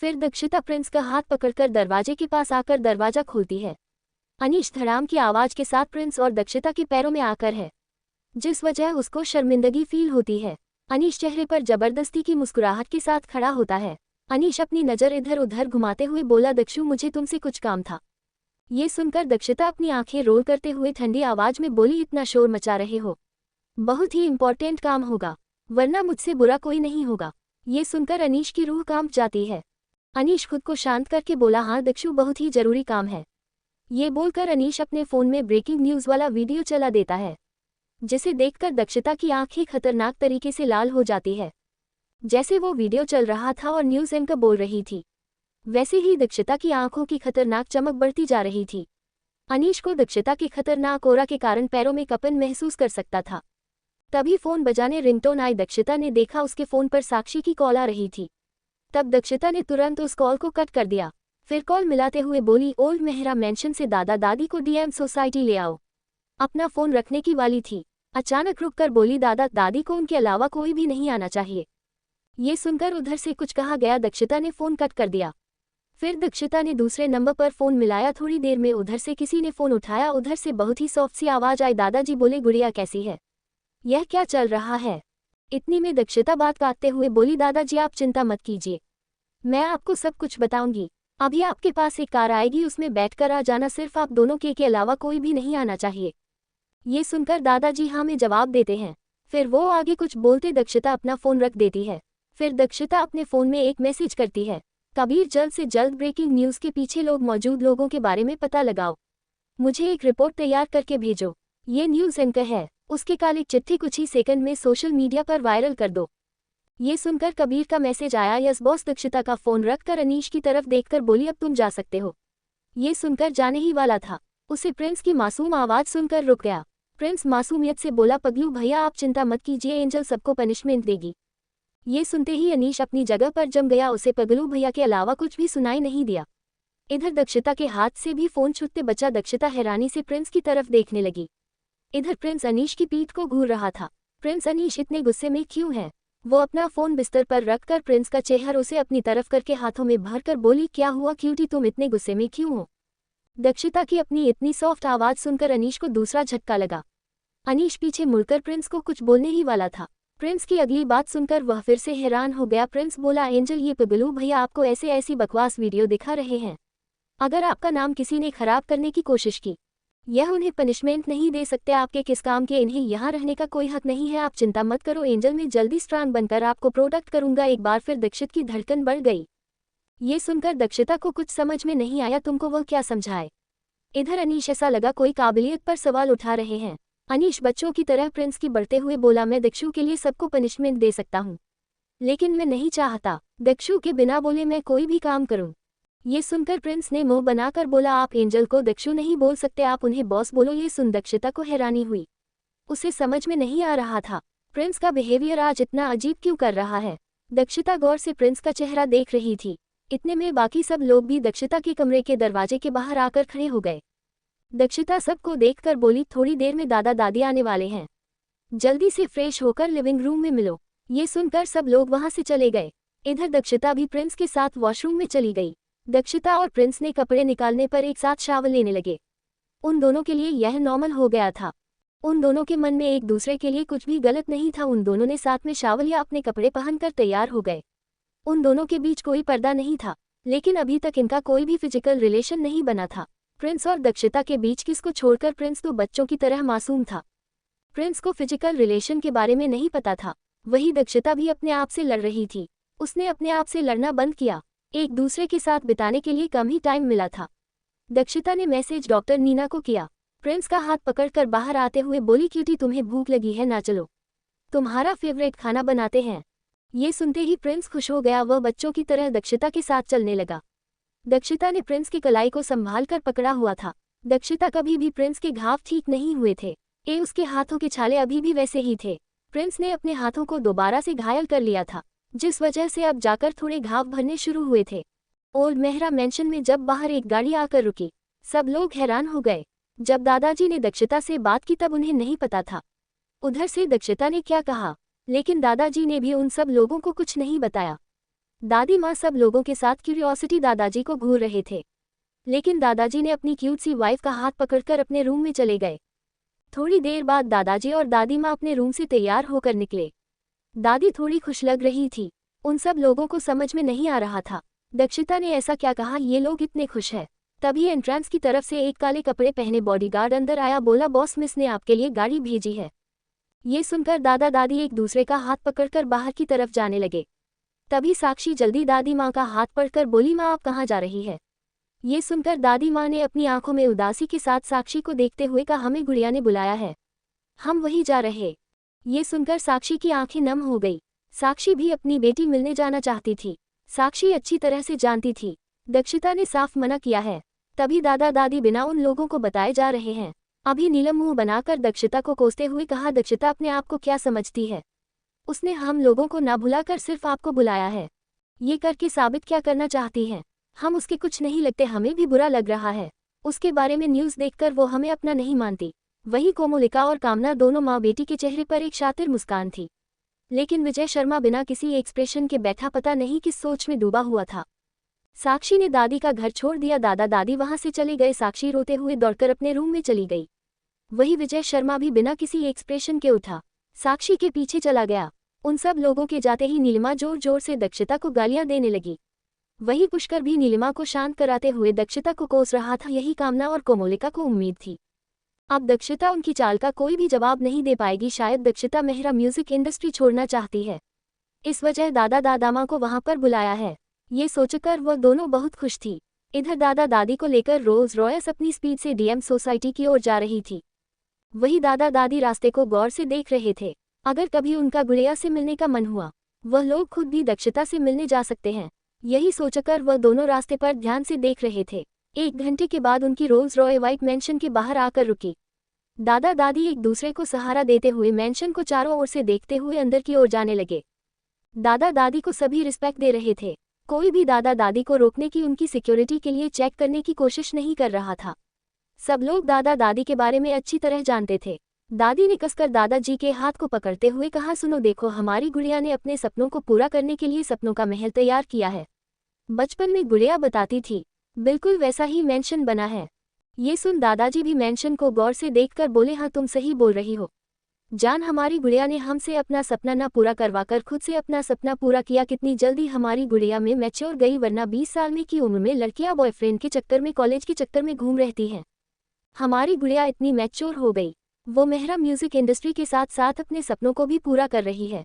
फिर दक्षिता प्रिंस का हाथ पकड़कर दरवाजे के पास आकर दरवाजा खोलती है। अनीश धड़ाम की आवाज के साथ प्रिंस और दक्षिता के पैरों में आकर है, जिस वजह उसको शर्मिंदगी फील होती है। अनीश चेहरे पर जबरदस्ती की मुस्कुराहट के साथ खड़ा होता है। अनीश अपनी नज़र इधर उधर घुमाते हुए बोला, दक्षु मुझे तुमसे कुछ काम था। ये सुनकर दक्षिता अपनी आंखें रोल करते हुए ठंडी आवाज में बोली, इतना शोर मचा रहे हो, बहुत ही इंपॉर्टेंट काम होगा, वरना मुझसे बुरा कोई नहीं होगा। ये सुनकर अनीश की रूह कांप जाती है। अनीश खुद को शांत करके बोला, हाँ दक्षु बहुत ही जरूरी काम है। ये बोलकर अनीश अपने फोन में ब्रेकिंग न्यूज़ वाला वीडियो चला देता है, जिसे देखकर दक्षिता की आंखें खतरनाक तरीके से लाल हो जाती है। जैसे वो वीडियो चल रहा था और न्यूज़ एंकर बोल रही थी, वैसे ही दक्षिता की आंखों की खतरनाक चमक बढ़ती जा रही थी। अनीश को दक्षिता के खतरनाक ऑरा के कारण पैरों में कंपन महसूस कर सकता था। तभी फोन बजाने रिंगटोन आई। दक्षिता ने देखा उसके फोन पर साक्षी की कॉल आ रही थी। तब दक्षिता ने तुरंत उस कॉल को कट कर दिया। फिर कॉल मिलाते हुए बोली, ओल्ड मेहरा मेंशन से दादा दादी को डीएम सोसाइटी ले आओ। अपना फोन रखने की वाली थी, अचानक रुककर बोली, दादा दादी को उनके अलावा कोई भी नहीं आना चाहिए। ये सुनकर उधर से कुछ कहा गया। दक्षिता ने फोन कट कर दिया। फिर दक्षिता ने दूसरे नंबर पर फोन मिलाया। थोड़ी देर में उधर से किसी ने फोन उठाया। उधर से बहुत ही सॉफ्ट सी आवाज आई, दादाजी बोले, गुड़िया कैसी है? यह क्या चल रहा है? इतनी में दक्षिता बात काटते हुए बोली, दादाजी आप चिंता मत कीजिए, मैं आपको सब कुछ बताऊंगी। अभी आपके पास एक कार आएगी, उसमें बैठकर आ जाना, सिर्फ आप दोनों के अलावा कोई भी नहीं आना चाहिए। ये सुनकर दादाजी हाँ में जवाब देते हैं। फिर वो आगे कुछ बोलते दक्षिता अपना फोन रख देती है। फिर दक्षिता अपने फोन में एक मैसेज करती है, कबीर जल्द से जल्द ब्रेकिंग न्यूज़ के पीछे मौजूद लोगों के बारे में पता लगाओ, मुझे एक रिपोर्ट तैयार करके भेजो। ये न्यूज़ एंकर है, उसके काल एक चिट्ठी कुछ ही सेकंड में सोशल मीडिया पर वायरल कर दो। ये सुनकर कबीर का मैसेज आया, यस बॉस। दक्षिता का फोन रखकर अनीश की तरफ देखकर बोली, अब तुम जा सकते हो। ये सुनकर जाने ही वाला था, उसे प्रिंस की मासूम आवाज़ सुनकर रुक गया। प्रिंस मासूमियत से बोला, पगलू भैया आप चिंता मत कीजिए, एंजल सबको पनिशमेंट देगी। ये सुनते ही अनीश अपनी जगह पर जम गया। उसे पगलू भैया के अलावा कुछ भी सुनाई नहीं दिया। इधर दक्षिता के हाथ से भी फोन छूटते बचा। दक्षिता हैरानी से प्रिंस की तरफ देखने लगी। इधर प्रिंस अनीश की पीठ को घूर रहा था। प्रिंस अनीश इतने गुस्से में क्यों है? वो अपना फोन बिस्तर पर रखकर प्रिंस का चेहरा उसे अपनी तरफ करके हाथों में भरकर बोली, क्या हुआ क्यूटी, तुम इतने गुस्से में क्यों हो? दक्षिता की अपनी इतनी सॉफ्ट आवाज़ सुनकर अनीश को दूसरा झटका लगा। अनीश पीछे मुड़कर प्रिंस को कुछ बोलने ही वाला था। प्रिंस की अगली बात सुनकर वह फिर से हैरान हो गया। प्रिंस बोला, एंजल ये पगलू भैया आपको ऐसी बकवास वीडियो दिखा रहे हैं। अगर आपका नाम किसी ने खराब करने की कोशिश की, यह उन्हें पनिशमेंट नहीं दे सकते। आपके किस काम के, इन्हें यहाँ रहने का कोई हक नहीं है। आप चिंता मत करो, एंजल में जल्दी स्ट्रांग बनकर आपको प्रोटेक्ट करूंगा। एक बार फिर दक्षित की धड़कन बढ़ गई। ये सुनकर दक्षिता को कुछ समझ में नहीं आया, तुमको वह क्या समझाए। इधर अनीश ऐसा लगा कोई काबिलियत पर सवाल उठा रहे हैं। अनीश बच्चों की तरह प्रिंस की बढ़ते हुए बोला, मैं दक्षु के लिए सबको पनिशमेंट दे सकता हूँ, लेकिन मैं नहीं चाहता दक्षु के बिना बोले मैं कोई भी काम करूँ। ये सुनकर प्रिंस ने मुंह बनाकर बोला, आप एंजल को दक्षु नहीं बोल सकते, आप उन्हें बॉस बोलो। ये सुन दक्षिता को हैरानी हुई, उसे समझ में नहीं आ रहा था प्रिंस का बिहेवियर आज इतना अजीब क्यों कर रहा है। दक्षिता गौर से प्रिंस का चेहरा देख रही थी। इतने में बाकी सब लोग भी दक्षिता के कमरे के दरवाजे के बाहर आकर खड़े हो गए। दक्षिता सबको देखकर बोली, थोड़ी देर में दादा दादी आने वाले हैं, जल्दी से फ्रेश होकर लिविंग रूम में मिलो। ये सुनकर सब लोग वहां से चले गए। इधर दक्षिता भी प्रिंस के साथ वॉशरूम में चली गई। दक्षिता और प्रिंस ने कपड़े निकालने पर एक साथ शावर लेने लगे। उन दोनों के लिए यह नॉर्मल हो गया था। उन दोनों के मन में एक दूसरे के लिए कुछ भी गलत नहीं था। उन दोनों ने साथ में शावर या अपने कपड़े पहनकर तैयार हो गए। उन दोनों के बीच कोई पर्दा नहीं था, लेकिन अभी तक इनका कोई भी फिजिकल रिलेशन नहीं बना था। प्रिंस और दक्षिता के बीच किसको छोड़कर प्रिंस तो बच्चों की तरह मासूम था। प्रिंस को फिजिकल रिलेशन के बारे में नहीं पता था। वही दक्षिता भी अपने आप से लड़ रही थी। उसने अपने आप से लड़ना बंद किया। एक दूसरे के साथ बिताने के लिए कम ही टाइम मिला था। दक्षिता ने मैसेज डॉक्टर नीना को किया। प्रिंस का हाथ पकड़कर बाहर आते हुए बोली, क्यूटी तुम्हें भूख लगी है ना, चलो तुम्हारा फेवरेट खाना बनाते हैं। ये सुनते ही प्रिंस खुश हो गया। वह बच्चों की तरह दक्षिता के साथ चलने लगा। दक्षिता ने प्रिंस की कलाई को संभाल कर पकड़ा हुआ था। दक्षिता कभी भी प्रिंस के घाव ठीक नहीं हुए थे। उसके हाथों के छाले अभी भी वैसे ही थे। प्रिंस ने अपने हाथों को दोबारा से घायल कर लिया था, जिस वजह से अब जाकर थोड़े घाव भरने शुरू हुए थे। ओल्ड मेहरा मैंशन में जब बाहर एक गाड़ी आकर रुकी, सब लोग हैरान हो गए। जब दादाजी ने दक्षिता से बात की तब उन्हें नहीं पता था उधर से दक्षिता ने क्या कहा, लेकिन दादाजी ने भी उन सब लोगों को कुछ नहीं बताया। दादी माँ सब लोगों के साथ क्यूरियोसिटी दादाजी को घूर रहे थे, लेकिन दादाजी ने अपनी क्यूट सी वाइफ का हाथ पकड़कर अपने रूम में चले गए। थोड़ी देर बाद दादाजी और दादी माँ अपने रूम से तैयार होकर निकले। दादी थोड़ी खुश लग रही थी। उन सब लोगों को समझ में नहीं आ रहा था दक्षिता ने ऐसा क्या कहा, ये लोग इतने खुश हैं। तभी एंट्रेंस की तरफ से एक काले कपड़े पहने बॉडीगार्ड अंदर आया। बोला, बॉस मिस ने आपके लिए गाड़ी भेजी है। ये सुनकर दादा दादी एक दूसरे का हाथ पकड़कर बाहर की तरफ जाने लगे। तभी साक्षी जल्दी दादी माँ का हाथ पकड़कर बोली, माँ आप कहाँ जा रही है। ये सुनकर दादी माँ ने अपनी आंखों में उदासी के साथ साक्षी को देखते हुए कहा, हमें गुड़िया ने बुलाया है, हम वहीं जा रहे। ये सुनकर साक्षी की आंखें नम हो गई। साक्षी भी अपनी बेटी मिलने जाना चाहती थी। साक्षी अच्छी तरह से जानती थी दक्षिता ने साफ मना किया है। तभी दादा दादी बिना उन लोगों को बताए जा रहे हैं। अभी नीलम मुंह बनाकर दक्षिता को कोसते हुए कहा, दक्षिता अपने आप को क्या समझती है, उसने हम लोगों को ना बुलाकर सिर्फ आपको बुलाया है। ये करके साबित क्या करना चाहती है, हम उसके कुछ नहीं लगते, हमें भी बुरा लग रहा है। उसके बारे में न्यूज़ देखकर वो हमें अपना नहीं मानती। वही कोमोलिका और कामना दोनों माँ बेटी के चेहरे पर एक शातिर मुस्कान थी, लेकिन विजय शर्मा बिना किसी एक्सप्रेशन के बैठा पता नहीं किस सोच में डूबा हुआ था। साक्षी ने दादी का घर छोड़ दिया। दादा दादी वहां से चले गए। साक्षी रोते हुए दौड़कर अपने रूम में चली गई। वही विजय शर्मा भी बिना किसी एक्सप्रेशन के उठा, साक्षी के पीछे चला गया। उन सब लोगों के जाते ही नीलिमा जोर जोर से दक्षिता को गालियां देने लगी। वही पुष्कर भी नीलिमा को शांत कराते हुए दक्षिता को कोस रहा था। यही कामना और कोमोलिका को उम्मीद थी। अब दक्षिता उनकी चाल का कोई भी जवाब नहीं दे पाएगी। शायद दक्षिता मेहरा म्यूजिक इंडस्ट्री छोड़ना चाहती है, इस वजह दादा दादामा को वहां पर बुलाया है। ये सोचकर वह दोनों बहुत खुश थी। इधर दादा दादी को लेकर रोल्स रॉयस अपनी स्पीड से डीएम सोसाइटी की ओर जा रही थी। वही दादा दादी रास्ते को गौर से देख रहे थे। अगर कभी उनका गुड़िया से मिलने का मन हुआ, वह लोग खुद भी दक्षिता से मिलने जा सकते हैं। यही सोचकर वह दोनों रास्ते पर ध्यान से देख रहे थे। 1 घंटे के बाद उनकी रोल्स रॉय व्हाइट मैंशन के बाहर आकर रुकी। दादा दादी एक दूसरे को सहारा देते हुए मैंशन को चारों ओर से देखते हुए अंदर की ओर जाने लगे। दादा दादी को सभी रिस्पेक्ट दे रहे थे। कोई भी दादा दादी को रोकने की, उनकी सिक्योरिटी के लिए चेक करने की कोशिश नहीं कर रहा था। सब लोग दादा दादी के बारे में अच्छी तरह जानते थे। दादी ने कसकर दादाजी के हाथ को पकड़ते हुए कहा, सुनो देखो, हमारी गुड़िया ने अपने सपनों को पूरा करने के लिए सपनों का महल तैयार किया है। बचपन में गुड़िया बताती थी, बिल्कुल वैसा ही मैंशन बना है। ये सुन दादाजी भी मैंशन को गौर से देखकर बोले, हाँ तुम सही बोल रही हो जान, हमारी गुड़िया ने हमसे अपना सपना न पूरा करवाकर खुद से अपना सपना पूरा किया। कितनी जल्दी हमारी गुड़िया में मैच्योर गई, वरना 20 साल में की उम्र में लड़कियां बॉयफ्रेंड के चक्कर में, कॉलेज के चक्कर में घूम रहती हैं। हमारी गुड़िया इतनी मैच्योर हो गई, वो मेहरा म्यूजिक इंडस्ट्री के साथ साथ अपने सपनों को भी पूरा कर रही है।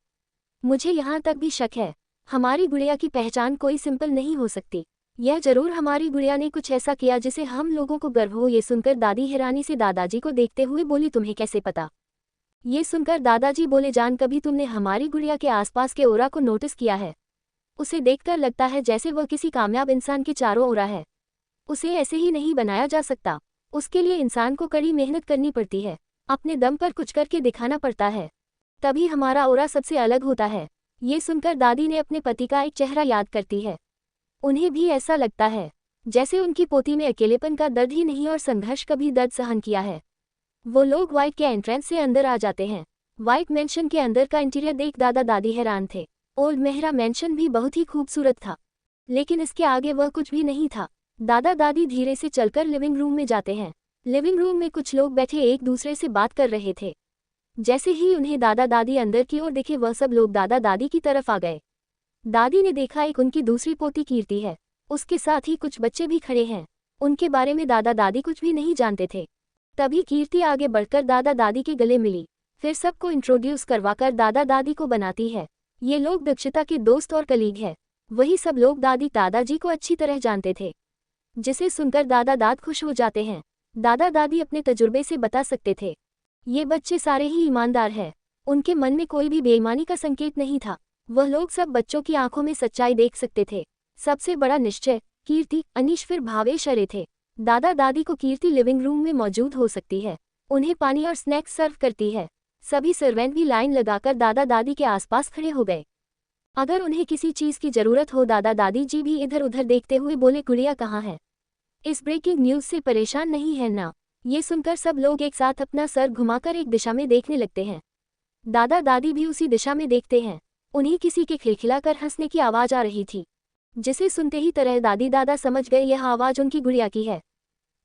मुझे यहाँ तक भी शक है हमारी गुड़िया की पहचान कोई सिंपल नहीं हो सकती। यह जरूर हमारी गुड़िया ने कुछ ऐसा किया जिसे हम लोगों को गर्व हो। ये सुनकर दादी हैरानी से दादाजी को देखते हुए बोली, तुम्हें कैसे पता? ये सुनकर दादाजी बोले, जान, कभी तुमने हमारी गुड़िया के आसपास के ओरा को नोटिस किया है? उसे देखकर लगता है जैसे वह किसी कामयाब इंसान के चारों ओरा है। उसे ऐसे ही नहीं बनाया जा सकता। उसके लिए इंसान को कड़ी मेहनत करनी पड़ती है, अपने दम पर कुछ करके दिखाना पड़ता है, तभी हमारा ओरा सबसे अलग होता है। ये सुनकर दादी ने अपने पति का एक चेहरा याद करती है। उन्हें भी ऐसा लगता है जैसे उनकी पोती में अकेलेपन का दर्द ही नहीं और संघर्ष कभी दर्द सहन किया है। वो लोग व्हाइट के एंट्रेंस से अंदर आ जाते हैं। व्हाइट मैंशन के अंदर का इंटीरियर देख दादा दादी हैरान थे। ओल्ड मेहरा मैंशन भी बहुत ही खूबसूरत था, लेकिन इसके आगे वह कुछ भी नहीं था। दादा दादी धीरे से चलकर लिविंग रूम में जाते हैं। लिविंग रूम में कुछ लोग बैठे एक दूसरे से बात कर रहे थे। जैसे ही उन्हें दादा दादी अंदर की ओर दिखे, वह सब लोग दादा दादी की तरफ आ गए। दादी ने देखा एक उनकी दूसरी पोती कीर्ति है, उसके साथ ही कुछ बच्चे भी खड़े हैं। उनके बारे में दादा दादी कुछ भी नहीं जानते थे। तभी कीर्ति आगे बढ़कर दादा दादी के गले मिली, फिर सबको इंट्रोड्यूस करवाकर दादा दादी को बनाती है। ये लोग दक्षिता के दोस्त और कलीग हैं। वही सब लोग दादी दादाजी को अच्छी तरह जानते थे, जिसे सुनकर दादा दाद खुश हो जाते हैं। दादा दादी अपने तजुर्बे से बता सकते थे, ये बच्चे सारे ही ईमानदार हैं। उनके मन में कोई भी बेईमानी का संकेत नहीं था। वह लोग सब बच्चों की आंखों में सच्चाई देख सकते थे। सबसे बड़ा निश्चय कीर्ति, अनीश फिर भावेश अरे थे। दादा दादी को कीर्ति लिविंग रूम में मौजूद हो सकती है, उन्हें पानी और स्नैक्स सर्व करती है। सभी सर्वेंट भी लाइन लगाकर दादा दादी के आसपास खड़े हो गए। अगर उन्हें किसी चीज की जरूरत हो, दादा दादी जी भी इधर उधर देखते हुए बोले, गुड़िया कहाँ है? इस ब्रेकिंग न्यूज से परेशान नहीं है ना? ये सुनकर सब लोग एक साथ अपना सर घुमाकर एक दिशा में देखने लगते हैं। दादा दादी भी उसी दिशा में देखते हैं। उन्हें किसी के खिलखिलाकर हंसने की आवाज आ रही थी, जिसे सुनते ही तरह दादी दादा समझ गए यह आवाज उनकी गुड़िया की है।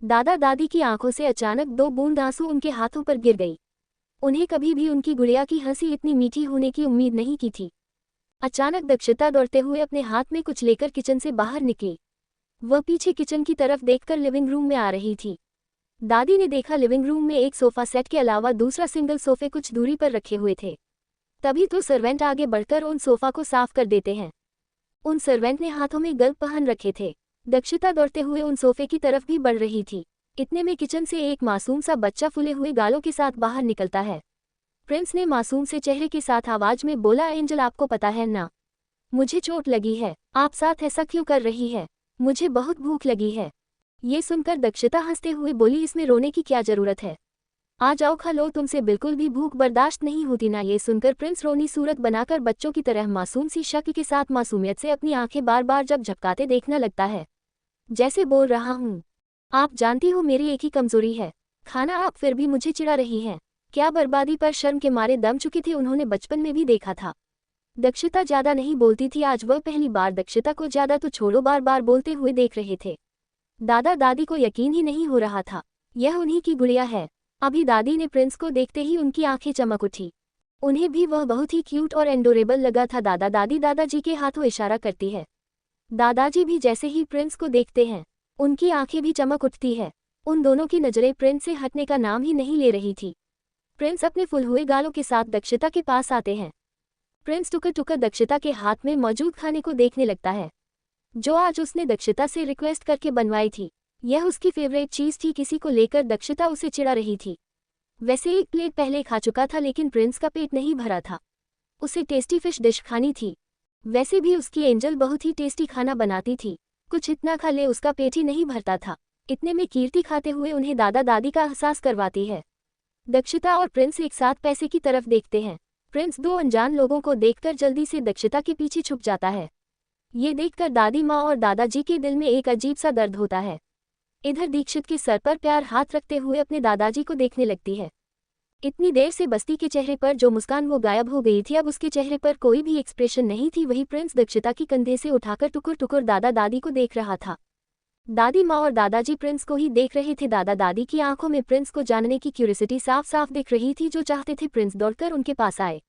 दादा दादी की आंखों से अचानक 2 बूंद आंसू उनके हाथों पर गिर गई। उन्हें कभी भी उनकी गुड़िया की हंसी इतनी मीठी होने की उम्मीद नहीं की थी। अचानक दक्षिता दौड़ते हुए अपने हाथ में कुछ लेकर किचन से बाहर निकली। वह पीछे किचन की तरफ देखकर लिविंग रूम में आ रही थी। दादी ने देखा लिविंग रूम में एक सोफा सेट के अलावा दूसरा सिंगल सोफे कुछ दूरी पर रखे हुए थे। तभी तो सर्वेंट आगे बढ़कर उन सोफा को साफ कर देते हैं। उन सर्वेंट ने हाथों में ग्लव पहन रखे थे। दक्षिता दौड़ते हुए उन सोफे की तरफ भी बढ़ रही थी। इतने में किचन से एक मासूम सा बच्चा फूले हुए गालों के साथ बाहर निकलता है। प्रिंस ने मासूम से चेहरे के साथ आवाज में बोला, एंजल आपको पता है ना, मुझे चोट लगी है, आप साथ ऐसा क्यों कर रही है? मुझे बहुत भूख लगी है। ये सुनकर दक्षिता हंसते हुए बोली, इसमें रोने की क्या जरूरत है? आ जाओ खा लो, तुमसे बिल्कुल भी भूख बर्दाश्त नहीं होती ना? ये सुनकर प्रिंस रोनी सूरत बनाकर बच्चों की तरह मासूम सी शक के साथ मासूमियत से अपनी आंखें बार बार जब झपकाते देखना लगता है, जैसे बोल रहा हूँ, आप जानती हो मेरी एक ही कमजोरी है, खाना। आप फिर भी मुझे चिढ़ा रही हैं। क्या बर्बादी पर शर्म के मारे दम चुकी थी? उन्होंने बचपन में भी देखा था। दक्षिता ज्यादा नहीं बोलती थी। आज वह पहली बार दक्षिता को ज्यादा तो छोड़ो बार बार बोलते हुए देख रहे थे। दादा दादी को यकीन ही नहीं हो रहा था, यह उन्हीं की गुड़िया है। अभी दादी ने प्रिंस को देखते ही उनकी आंखें चमक उठी। उन्हें भी वह बहुत ही क्यूट और एंडोरेबल लगा था। दादा दादी दादाजी के हाथों इशारा करती है। दादाजी भी जैसे ही प्रिंस को देखते हैं, उनकी आंखें भी चमक उठती है। उन दोनों की नजरें प्रिंस से हटने का नाम ही नहीं ले रही थी। प्रिंस अपने फुल हुए गालों के साथ दक्षिता के पास आते हैं। प्रिंस टुकर टुकर दक्षिता के हाथ में मौजूद खाने को देखने लगता है, जो आज उसने दक्षिता से रिक्वेस्ट करके बनवाई थी। यह उसकी फेवरेट चीज थी। किसी को लेकर दक्षिता उसे चिढ़ा रही थी। वैसे एक प्लेट पहले खा चुका था, लेकिन प्रिंस का पेट नहीं भरा था। उसे टेस्टी फिश डिश खानी थी। वैसे भी उसकी एंजल बहुत ही टेस्टी खाना बनाती थी। कुछ इतना खा ले, उसका पेट ही नहीं भरता था। इतने में कीर्ति खाते हुए उन्हें दादा दादी का एहसास करवाती है। दक्षिता और प्रिंस एक साथ पैसे की तरफ देखते हैं। प्रिंस 2 अनजान लोगों को देखकर जल्दी से दक्षिता के पीछे छुप जाता है। ये देखकर दादी माँ और दादाजी के दिल में एक अजीब सा दर्द होता है। इधर दीक्षित के सर पर प्यार हाथ रखते हुए अपने दादाजी को देखने लगती है। इतनी देर से बस्ती के चेहरे पर जो मुस्कान वो गायब हो गई थी, अब उसके चेहरे पर कोई भी एक्सप्रेशन नहीं थी। वही प्रिंस दक्षिता की कंधे से उठाकर टुकुर टुकुर दादा दादी को देख रहा था। दादी माँ और दादाजी प्रिंस को ही देख रहे थे। दादा दादी की आंखों में प्रिंस को जानने की क्यूरियोसिटी साफ साफ दिख रही थी, जो चाहते थे प्रिंस दौड़कर उनके पास आए।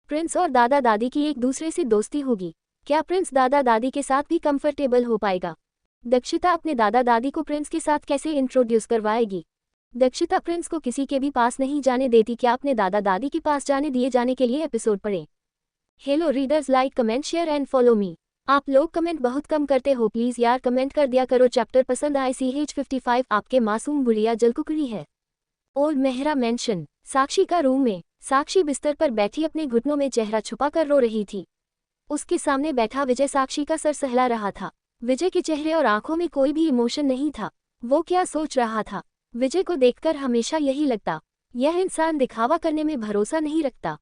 प्रिंस और दादा दादी की एक दूसरे से दोस्ती होगी। क्या प्रिंस दादा दादी के साथ भी कंफर्टेबल हो पाएगा? दक्षिता अपने दादा दादी को प्रिंस के साथ कैसे इंट्रोड्यूस करवाएगी? दक्षिता प्रिंस को किसी के भी पास नहीं जाने देती। क्या अपने दादा दादी के पास जाने दिए जाने के लिए एपिसोड पढ़ें। Hello readers, like comment share and follow me. आप लोग कमेंट बहुत कम करते हो, प्लीज यार कमेंट कर दिया करो। चैप्टर पसंद आए CH55 आपके मासूम गुड़िया जलकुकड़ी है। Old Mehra mention. साक्षी का रूम में साक्षी बिस्तर पर बैठी अपने घुटनों में चेहरा छुपा कर रो रही थी। उसके सामने बैठा विजय साक्षी का सर सहला रहा था। विजय के चेहरे और आंखों में कोई भी इमोशन नहीं था। वो क्या सोच रहा था? विजय को देखकर हमेशा यही लगता, यह इंसान दिखावा करने में भरोसा नहीं रखता।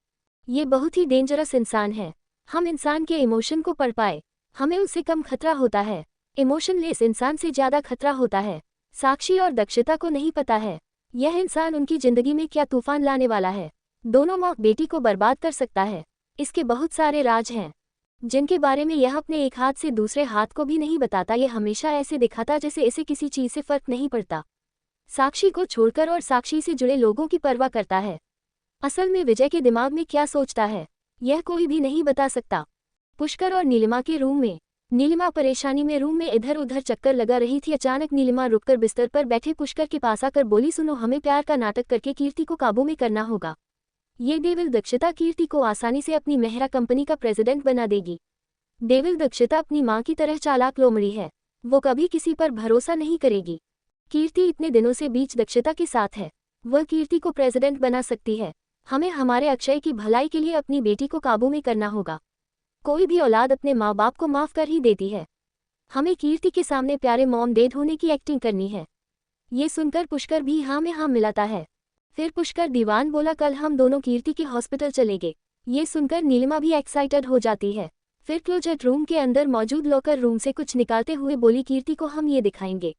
ये बहुत ही डेंजरस इंसान है। हम इंसान के इमोशन को पढ़ पाए, हमें उससे कम खतरा होता है। इमोशनलेस इंसान से ज्यादा खतरा होता है। साक्षी और दक्षिता को नहीं पता है यह इंसान उनकी जिंदगी में क्या तूफान लाने वाला है। दोनों माँ बेटी को बर्बाद कर सकता है। इसके बहुत सारे राज हैं जिनके बारे में यह अपने एक हाथ से दूसरे हाथ को भी नहीं बताता। यह हमेशा ऐसे दिखाता जैसे इसे किसी चीज से फर्क नहीं पड़ता। साक्षी को छोड़कर और साक्षी से जुड़े लोगों की परवाह करता है। असल में विजय के दिमाग में क्या सोचता है यह कोई भी नहीं बता सकता। पुष्कर और नीलिमा के रूम में नीलिमा परेशानी में रूम में इधर उधर चक्कर लगा रही थी। अचानक नीलिमा रुककर बिस्तर पर बैठे पुष्कर के पास आकर बोली, सुनो, हमें प्यार का नाटक करके कीर्ति को काबू में करना होगा। ये डेविल दक्षिता कीर्ति को आसानी से अपनी मेहरा कंपनी का प्रेसिडेंट बना देगी। डेविल दक्षिता अपनी माँ की तरह चालाक लोमड़ी है, वो कभी किसी पर भरोसा नहीं करेगी। कीर्ति इतने दिनों से बीच दक्षिता के साथ है, वह कीर्ति को प्रेसिडेंट बना सकती है। हमें हमारे अक्षय की भलाई के लिए अपनी बेटी को काबू में करना होगा। कोई भी औलाद अपने माँ बाप को माफ कर ही देती है। हमें कीर्ति के सामने प्यारे मॉम डैड होने की एक्टिंग करनी है। ये सुनकर पुष्कर भी हाँ में हाँ मिलाता है। फिर पुष्कर दीवान बोला, कल हम दोनों कीर्ति के हॉस्पिटल चलेंगे। ये सुनकर नीलिमा भी एक्साइटेड हो जाती है। फिर क्लोजेट रूम के अंदर मौजूद लॉकर रूम से कुछ निकालते हुए बोली, कीर्ति को हम ये दिखाएंगे,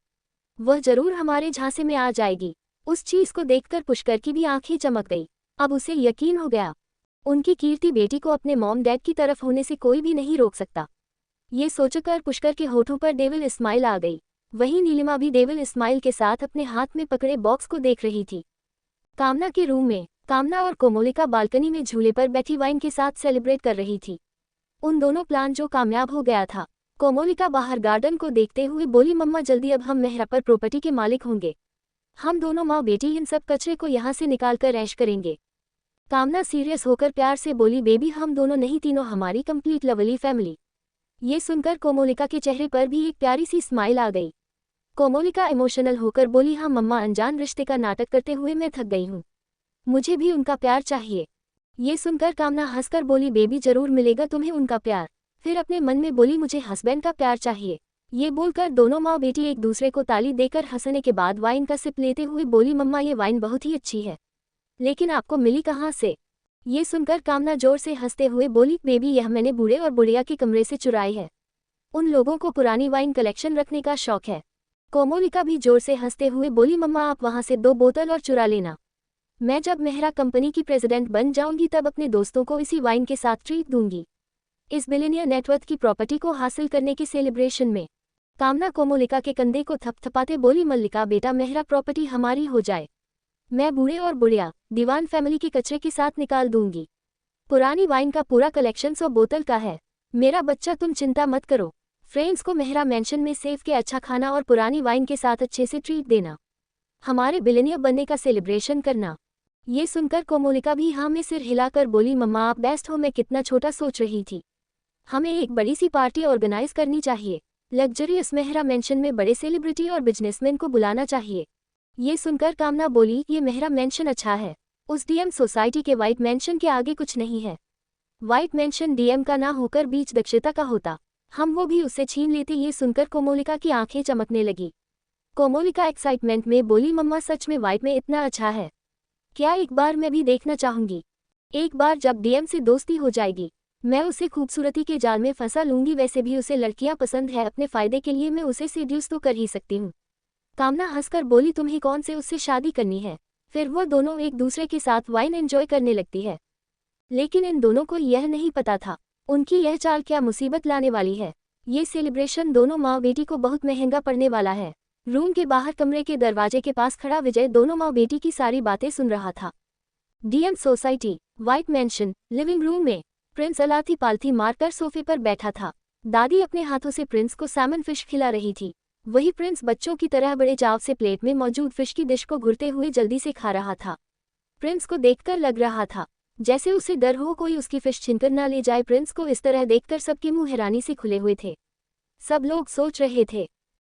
वह जरूर हमारे झांसे में आ जाएगी। उस चीज को देखकर पुष्कर की भी आंखें चमक गई। अब उसे यकीन हो गया, उनकी कीर्ति बेटी को अपने मॉम डैड की तरफ होने से कोई भी नहीं रोक सकता। ये सोचकर पुष्कर के होठों पर डेविल स्माइल आ गई। वहीं नीलिमा भी डेविल स्माइल के साथ अपने हाथ में पकड़े बॉक्स को देख रही थी। कामना के रूम में कामना और कोमोलिका बालकनी में झूले पर बैठी वाइन के साथ सेलिब्रेट कर रही थी। उन दोनों प्लान जो कामयाब हो गया था। कोमोलिका बाहर गार्डन को देखते हुए बोली, मम्मा जल्दी, अब हम मेहरा पर प्रॉपर्टी के मालिक होंगे। हम दोनों माँ बेटी इन सब कचरे को यहाँ से निकाल कर ऐश करेंगे। कामना सीरियस होकर प्यार से बोली, बेबी हम दोनों नहीं, तीनों हमारी कंप्लीट लवली फैमिली। ये सुनकर कोमोलिका के चेहरे पर भी एक प्यारी सी स्माइल आ गई। कोमोलिका इमोशनल होकर बोली, हाँ मम्मा, अनजान रिश्ते का नाटक करते हुए मैं थक गई हूँ, मुझे भी उनका प्यार चाहिए। ये सुनकर कामना हंसकर बोली, बेबी जरूर मिलेगा तुम्हें उनका प्यार। फिर अपने मन में बोली, मुझे हस्बैंड का प्यार चाहिए। ये बोलकर दोनों माँ बेटी एक दूसरे को ताली देकर हंसने के बाद वाइन का सिप लेते हुए बोली, मम्मा ये वाइन बहुत ही अच्छी है, लेकिन आपको मिली कहाँ से? ये सुनकर कामना जोर से हंसते हुए बोली, बेबी यह मैंने बूढ़े और बुढ़िया के कमरे से चुराई है। उन लोगों को पुरानी वाइन कलेक्शन रखने का शौक है। कोमोलिका भी जोर से हंसते हुए बोली, मम्मा आप वहाँ से 2 बोतल और चुरा लेना। मैं जब मेहरा कंपनी की प्रेसिडेंट बन जाऊंगी तब अपने दोस्तों को इसी वाइन के साथ ट्रीट दूंगी, इस बिलियनियर नेटवर्थ की प्रॉपर्टी को हासिल करने के सेलिब्रेशन में। कामना कोमोलिका के कंधे को थपथपाते बोली, मल्लिका बेटा, मेहरा प्रॉपर्टी हमारी हो जाए, मैं बूढ़े और बुढ़िया दीवान फैमिली के कचरे के साथ निकाल दूंगी। पुरानी वाइन का पूरा कलेक्शन 100 बोतल का है। मेरा बच्चा तुम चिंता मत करो, फ्रेंड्स को मेहरा मेंशन में सेव के अच्छा खाना और पुरानी वाइन के साथ अच्छे से ट्रीट देना, हमारे बिलियनियर बनने का सेलिब्रेशन करना। ये सुनकर कोमोलिका भी हाँ में सिर हिलाकर बोली, मम्मा आप बेस्ट हो, मैं कितना छोटा सोच रही थी। हमें एक बड़ी सी पार्टी ऑर्गेनाइज करनी चाहिए, लग्जरियस मेहरा मेंशन में बड़े सेलिब्रिटी और बिजनेसमैन को बुलाना चाहिए। ये सुनकर कामना बोली, ये मेहरा मेंशन अच्छा है, उस डीएम सोसाइटी के व्हाइट मेंशन के आगे कुछ नहीं है। व्हाइट मेंशन डीएम का ना होकर बीच दक्षिता का होता, हम वो भी उससे छीन लेते। ये सुनकर कोमोलिका की आंखें चमकने लगी। कोमोलिका एक्साइटमेंट में बोली, मम्मा सच में व्हाइट में इतना अच्छा है क्या? एक बार मैं भी देखना चाहूंगी। एक बार जब डीएम से दोस्ती हो जाएगी मैं उसे खूबसूरती के जाल में फंसा लूंगी। वैसे भी उसे लड़कियां पसंद है, अपने फायदे के लिए मैं उसे सेड्यूस तो कर ही सकती हूँ। कामना हंसकर बोली, तुम्हें कौन से उससे शादी करनी है? फिर वो दोनों एक दूसरे के साथ वाइन एंजॉय करने लगती है। लेकिन इन दोनों को यह नहीं पता था उनकी यह चाल क्या मुसीबत लाने वाली है। ये सेलिब्रेशन दोनों माँ बेटी को बहुत महंगा पड़ने वाला है। रूम के बाहर कमरे के दरवाजे के पास खड़ा विजय दोनों माँ बेटी की सारी बातें सुन रहा था। DM society, white mention, living room में प्रिंस अलाथी पालथी मारकर सोफे पर बैठा था। दादी अपने हाथों से प्रिंस को सैमन फिश खिला रही थी। वही प्रिंस बच्चों की तरह बड़े चाव से प्लेट में मौजूद फिश की डिश को घुरते हुए जल्दी से खा रहा था। प्रिंस को देखकर लग रहा था जैसे उसे डर हो कोई उसकी फिश छीनकर ना ले जाए। प्रिंस को इस तरह देखकर सबके मुंह हैरानी से खुले हुए थे। सब लोग सोच रहे थे,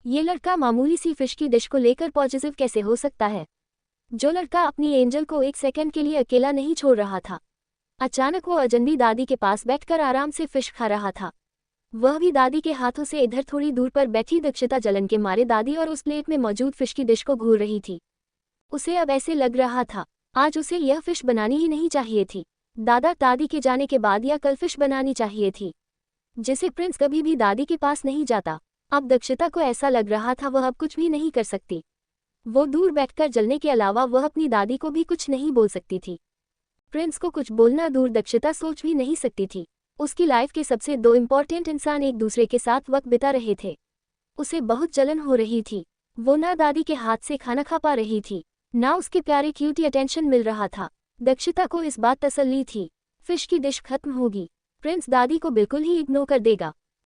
ये लड़का मामूली सी फिश की डिश को लेकर पॉजिटिव कैसे हो सकता है। जो लड़का अपनी एंजल को एक सेकंड के लिए अकेला नहीं छोड़ रहा था। अचानक वो अजनबी दादी के पास बैठकर आराम से फिश खा रहा था, वह भी दादी के हाथों से। इधर थोड़ी दूर पर बैठी दक्षिता जलन के मारे दादी और उस प्लेट में मौजूद फिश की डिश को घूर रही थी। उसे अब ऐसे लग रहा था आज उसे यह फिश बनानी ही नहीं चाहिए थी। दादा दादी के जाने के बाद या कल फिश बनानी चाहिए थी, जिसे प्रिंस कभी भी दादी के पास नहीं जाता। अब दक्षिता को ऐसा लग रहा था वह अब कुछ भी नहीं कर सकती। वो दूर बैठकर जलने के अलावा वह अपनी दादी को भी कुछ नहीं बोल सकती थी। प्रिंस को कुछ बोलना दूर दक्षिता सोच भी नहीं सकती थी। उसकी लाइफ के सबसे दो इम्पोर्टेंट इंसान एक दूसरे के साथ वक्त बिता रहे थे। उसे बहुत जलन हो रही थी। वो ना दादी के हाथ से खाना खा पा रही थी, ना उसके प्यारे क्यूटी अटेंशन मिल रहा था। दक्षिता को इस बात तसल्ली थी, फिश की डिश खत्म होगी, प्रिंस दादी को बिल्कुल ही इग्नोर कर देगा।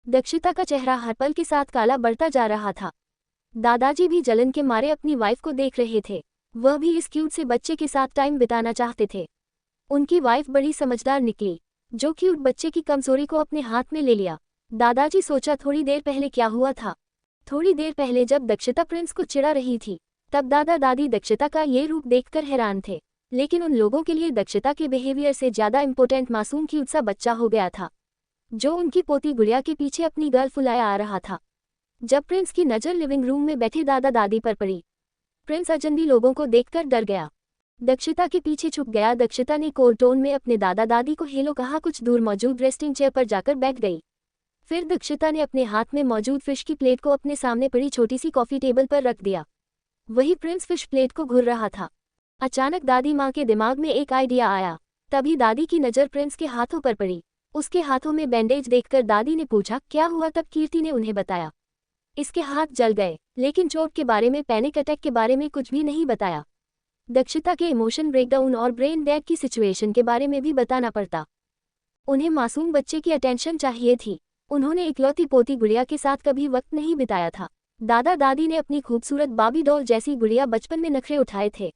दक्षिता का चेहरा हर पल के साथ काला बढ़ता जा रहा था। दादाजी भी जलन के मारे अपनी वाइफ को देख रहे थे। वह भी इस क्यूट से बच्चे के साथ टाइम बिताना चाहते थे। उनकी वाइफ बड़ी समझदार निकली, जो क्यूट बच्चे की कमजोरी को अपने हाथ में ले लिया। दादाजी सोचा थोड़ी देर पहले क्या हुआ था। थोड़ी देर पहले जब दक्षिता प्रिंस को चिढ़ा रही थी, तब दादा दादी दक्षिता का ये रूप देखकर हैरान थे। लेकिन उन लोगों के लिए दक्षिता के बिहेवियर से ज्यादा इम्पोर्टेंट मासूम क्यूट सा बच्चा हो गया था, जो उनकी पोती गुड़िया के पीछे अपनी गर्ल फुलाया आ रहा था। जब प्रिंस की नज़र लिविंग रूम में बैठे दादा दादी पर पड़ी, प्रिंस अजनबी लोगों को देखकर डर गया। दक्षिता के पीछे छुप गया। दक्षिता ने कोल्ड टोन में अपने दादा दादी को हेलो कहा, कुछ दूर मौजूद रेस्टिंग चेयर पर जाकर बैठ गई। फिर दक्षिता ने अपने हाथ में मौजूद फिश की प्लेट को अपने सामने पड़ी छोटी सी कॉफी टेबल पर रख दिया। वही प्रिंस फिश प्लेट को घूर रहा था। अचानक दादी माँ के दिमाग में एक आइडिया आया। तभी दादी की नज़र प्रिंस के हाथों पर पड़ी। उसके हाथों में बैंडेज देखकर दादी ने पूछा, क्या हुआ? तब कीर्ति ने उन्हें बताया। इसके हाथ जल गए, लेकिन चोट के बारे में, पैनिक अटैक के बारे में कुछ भी नहीं बताया। दक्षिता के इमोशन ब्रेकडाउन और ब्रेन डेड की सिचुएशन के बारे में भी बताना पड़ता। उन्हें मासूम बच्चे की अटेंशन चाहिए थी। उन्होंने इकलौती पोती गुड़िया के साथ कभी वक्त नहीं बिताया था। दादा दादी ने अपनी खूबसूरत बाबी डॉल जैसी गुड़िया बचपन में नखरे उठाए थे।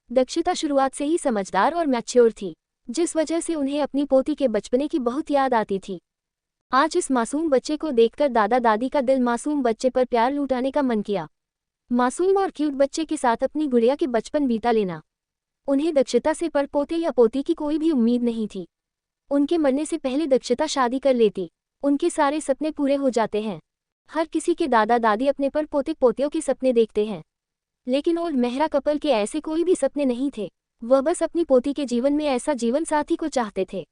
दक्षिता शुरुआत से ही समझदार और मैच्योर थी, जिस वजह से उन्हें अपनी पोती के बचपने की बहुत याद आती थी। आज इस मासूम बच्चे को देखकर दादा दादी का दिल मासूम बच्चे पर प्यार लुटाने का मन किया। मासूम और क्यूट बच्चे के साथ अपनी गुड़िया के बचपन बीता लेना। उन्हें दक्षिता से पर पोते या पोती की कोई भी उम्मीद नहीं थी। उनके मरने से पहले दक्षिता शादी कर लेती, उनके सारे सपने पूरे हो जाते हैं। हर किसी के दादा दादी अपने पर पोते पोतियों के सपने देखते हैं, लेकिन ओल्ड मेहरा कपल के ऐसे कोई भी सपने नहीं थे। वह बस अपनी पोती के जीवन में ऐसा जीवन साथी को चाहते थे,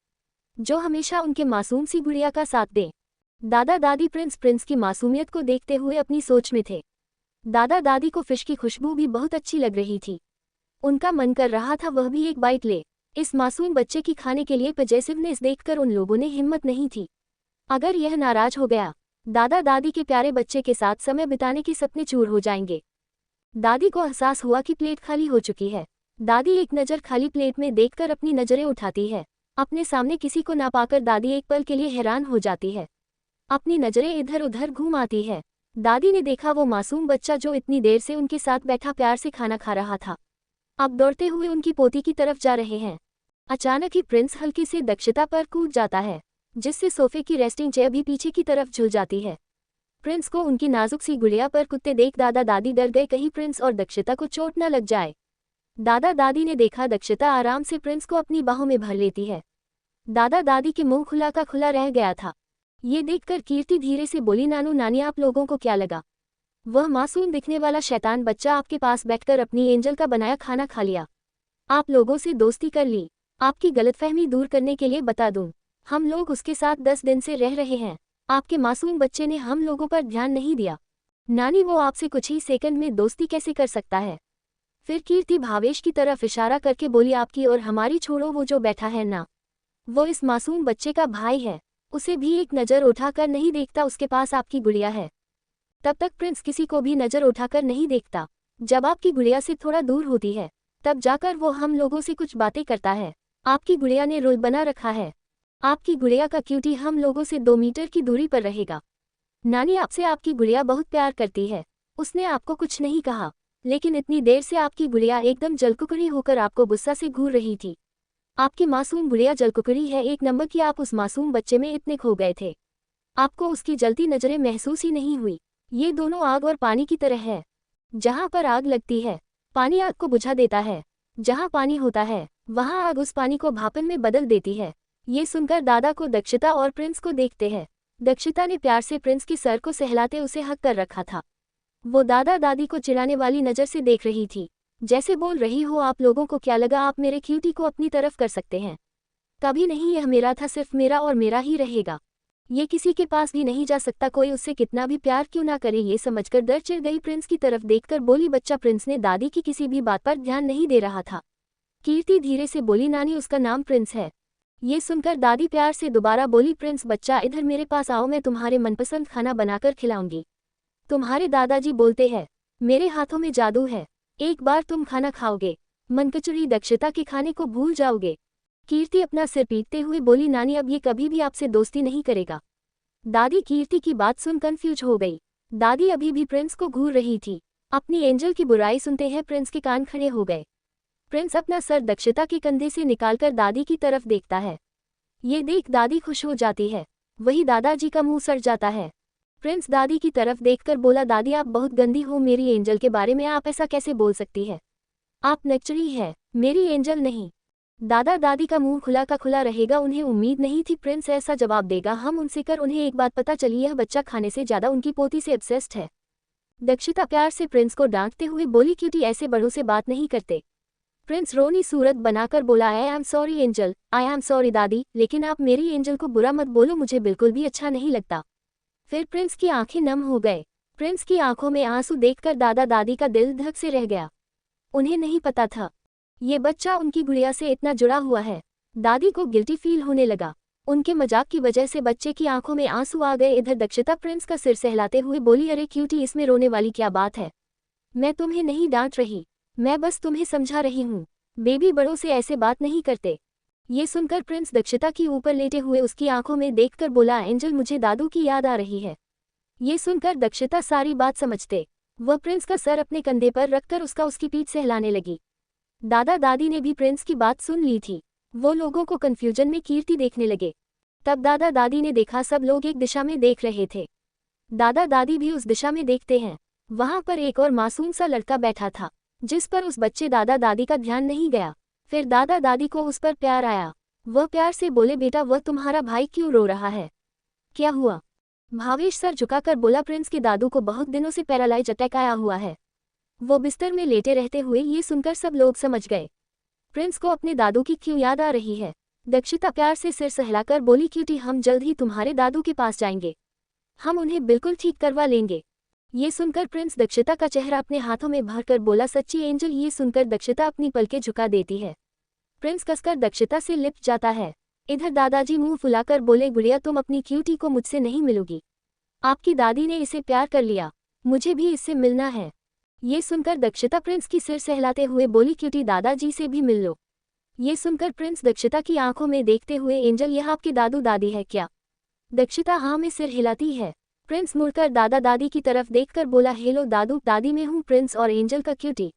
जो हमेशा उनके मासूम सी गुड़िया का साथ दे। दादा दादी प्रिंस की मासूमियत को देखते हुए अपनी सोच में थे। दादा दादी को फिश की खुशबू भी बहुत अच्छी लग रही थी। उनका मन कर रहा था वह भी एक बाइट ले। इस मासूम बच्चे की खाने के लिए पजेसिवनेस देखकर उन लोगों ने हिम्मत नहीं थी। अगर यह नाराज हो गया, दादा दादी के प्यारे बच्चे के साथ समय बिताने के सपने चूर हो जाएंगे। दादी को एहसास हुआ कि प्लेट खाली हो चुकी है। दादी एक नज़र खाली प्लेट में देखकर अपनी नज़रें उठाती है। अपने सामने किसी को ना पाकर दादी एक पल के लिए हैरान हो जाती है। अपनी नज़रें इधर उधर घुमाती है। दादी ने देखा वो मासूम बच्चा जो इतनी देर से उनके साथ बैठा प्यार से खाना खा रहा था, अब दौड़ते हुए उनकी पोती की तरफ जा रहे हैं। अचानक ही प्रिंस हल्के से दक्षिता पर कूद जाता है, जिससे सोफे की रेस्टिंग चेयर भी पीछे की तरफ झुल जाती है। प्रिंस को उनकी नाजुक सी गुड़िया पर कुत्ते देख दादा दादी डर गए, कहीं प्रिंस और दक्षिता को चोट न लग जाए। दादा दादी ने देखा दक्षिता आराम से प्रिंस को अपनी बाहों में भर लेती है। दादा दादी के मुंह खुला का खुला रह गया था। ये देखकर कीर्ति धीरे से बोली, नानू नानी आप लोगों को क्या लगा? वह मासूम दिखने वाला शैतान बच्चा आपके पास बैठकर अपनी एंजल का बनाया खाना खा लिया। आप लोगों से दोस्ती कर ली। आपकी गलतफहमी दूर करने के लिए बता दूं, हम लोग उसके साथ 10 दिन से रह रहे हैं। आपके मासूम बच्चे ने हम लोगों पर ध्यान नहीं दिया। नानी वो आपसे कुछ ही सेकंड में दोस्ती कैसे कर सकता है? फिर कीर्ति भावेश की तरफ इशारा करके बोली, आपकी और हमारी छोड़ो, वो जो बैठा है ना, वो इस मासूम बच्चे का भाई है। उसे भी एक नज़र उठाकर नहीं देखता, उसके पास आपकी गुड़िया है। तब तक प्रिंस किसी को भी नज़र उठाकर नहीं देखता। जब आपकी गुड़िया से थोड़ा दूर होती है, तब जाकर वो हम लोगों से कुछ बातें करता है। आपकी गुड़िया ने रूल बना रखा है, आपकी गुड़िया का क्यूटी हम लोगों से 2 मीटर की दूरी पर रहेगा। नानी आपसे आपकी गुड़िया बहुत प्यार करती है। उसने आपको कुछ नहीं कहा, लेकिन इतनी देर से आपकी गुड़िया एकदम जलकुकड़ी होकर आपको गुस्सा से घूर रही थी। आपकी मासूम गुड़िया जलकुकड़ी है एक नंबर की। आप उस मासूम बच्चे में इतने खो गए थे, आपको उसकी जलती नजरें महसूस ही नहीं हुई। ये दोनों आग और पानी की तरह है। जहाँ पर आग लगती है, पानी आग को बुझा देता है। जहाँ पानी होता है, वहाँ आग उस पानी को भापन में बदल देती है। ये सुनकर दादा को दक्षिता और प्रिंस को देखते हैं। दक्षिता ने प्यार से प्रिंस की सर को सहलाते उसे हक कर रखा था। वो दादा दादी को चिढ़ाने वाली नज़र से देख रही थी, जैसे बोल रही हो आप लोगों को क्या लगा आप मेरे क्यूटी को अपनी तरफ कर सकते हैं? कभी नहीं, यह मेरा था, सिर्फ मेरा और मेरा ही रहेगा। ये किसी के पास भी नहीं जा सकता, कोई उससे कितना भी प्यार क्यों ना करे। ये समझकर दर चिढ़ गई प्रिंस की तरफ देखकर बोली बच्चा। प्रिंस ने दादी की किसी भी बात पर ध्यान नहीं दे रहा था। कीर्ति धीरे से बोली नानी उसका नाम प्रिंस है। ये सुनकर दादी प्यार से दोबारा बोली प्रिंस बच्चा इधर मेरे पास आओ, मैं तुम्हारे मनपसंद खाना बनाकर खिलाऊंगी। तुम्हारे दादाजी बोलते हैं मेरे हाथों में जादू है, एक बार तुम खाना खाओगे मनकचुरी दक्षिता के खाने को भूल जाओगे। कीर्ति अपना सिर पीटते हुए बोली नानी अब ये कभी भी आपसे दोस्ती नहीं करेगा। दादी कीर्ति की बात सुन कंफ्यूज हो गई। दादी अभी भी प्रिंस को घूर रही थी। अपनी एंजल की बुराई सुनते हैं प्रिंस के कान खड़े हो गए। प्रिंस अपना सर दक्षिता के कंधे से निकालकर दादी की तरफ देखता है। ये देख दादी खुश हो जाती है, वही दादाजी का मुंह सड़ जाता है। प्रिंस दादी की तरफ देखकर बोला दादी आप बहुत गंदी हो, मेरी एंजल के बारे में आप ऐसा कैसे बोल सकती है? आप नक्चरी है, मेरी एंजल नहीं। दादा दादी का मुंह खुला का खुला रहेगा। उन्हें उम्मीद नहीं थी प्रिंस ऐसा जवाब देगा। हम उनसे कर उन्हें एक बात पता चली, यह बच्चा खाने से ज्यादा उनकी पोती से ऑब्सेस्ड है। दक्षिता प्यार से प्रिंस को डांटते हुए बोली क्यूटी ऐसे बड़ों से बात नहीं करते। प्रिंस रोनी सूरत बनाकर बोला I am sorry angel, I am sorry दादी, लेकिन आप मेरी एंजल को बुरा मत बोलो, मुझे बिल्कुल भी अच्छा नहीं लगता। फिर प्रिंस की आंखें नम हो गए। प्रिंस की आंखों में आंसू देखकर दादा दादी का दिल धक से रह गया। उन्हें नहीं पता था ये बच्चा उनकी गुड़िया से इतना जुड़ा हुआ है। दादी को गिल्टी फील होने लगा। उनके मजाक की वजह से बच्चे की आंखों में आंसू आ गए। इधर दक्षिता प्रिंस का सिर सहलाते हुए बोली अरे क्यूटी इसमें रोने वाली क्या बात है? मैं तुम्हें नहीं डांट रही, मैं बस तुम्हें समझा रही हूँ। बेबी बड़ों से ऐसे बात नहीं करते। ये सुनकर प्रिंस दक्षिता की ऊपर लेटे हुए उसकी आंखों में देखकर बोला एंजल मुझे दादू की याद आ रही है। ये सुनकर दक्षिता सारी बात समझते वह प्रिंस का सर अपने कंधे पर रखकर उसकी पीठ सहलाने लगी। दादा दादी ने भी प्रिंस की बात सुन ली थी। वो लोगों को कंफ्यूजन में कीर्ति देखने लगे। तब दादा दादी ने देखा सब लोग एक दिशा में देख रहे थे। दादा दादी भी उस दिशा में देखते हैं। वहां पर एक और मासूम सा लड़का बैठा था, जिस पर उस बच्चे दादा दादी का ध्यान नहीं गया। फिर दादा दादी को उस पर प्यार आया। वह प्यार से बोले बेटा वह तुम्हारा भाई क्यों रो रहा है, क्या हुआ? भावेश सर झुकाकर बोला प्रिंस के दादू को बहुत दिनों से पैरालाइज अटैक आया हुआ है, वो बिस्तर में लेटे रहते हुए। ये सुनकर सब लोग समझ गए प्रिंस को अपने दादू की क्यों याद आ रही है। दक्षिता प्यार से सिर सहलाकर बोली क्यूटी हम जल्द ही तुम्हारे दादू के पास जाएंगे, हम उन्हें बिल्कुल ठीक करवा लेंगे। ये सुनकर प्रिंस दक्षिता का चेहरा अपने हाथों में भरकर बोला सच्ची एंजल। ये सुनकर दक्षिता अपनी पलकें झुका देती है। प्रिंस कसकर दक्षिता से लिपट जाता है। इधर दादाजी मुंह फुलाकर बोले गुड़िया तुम अपनी क्यूटी को मुझसे नहीं मिलोगी, आपकी दादी ने इसे प्यार कर लिया, मुझे भी इससे मिलना है। ये सुनकर दक्षिता प्रिंस की सिर सहलाते हुए बोली क्यूटी दादाजी से भी मिल लो। ये सुनकर प्रिंस दक्षिता की आंखों में देखते हुए एंजल यह आपके दादू दादी है क्या? दक्षिता हाँ में सिर हिलाती है। प्रिंस मुड़कर दादा दादी की तरफ देखकर बोला हेलो दादू दादी, मैं हूँ प्रिंस और एंजल का क्यूटी।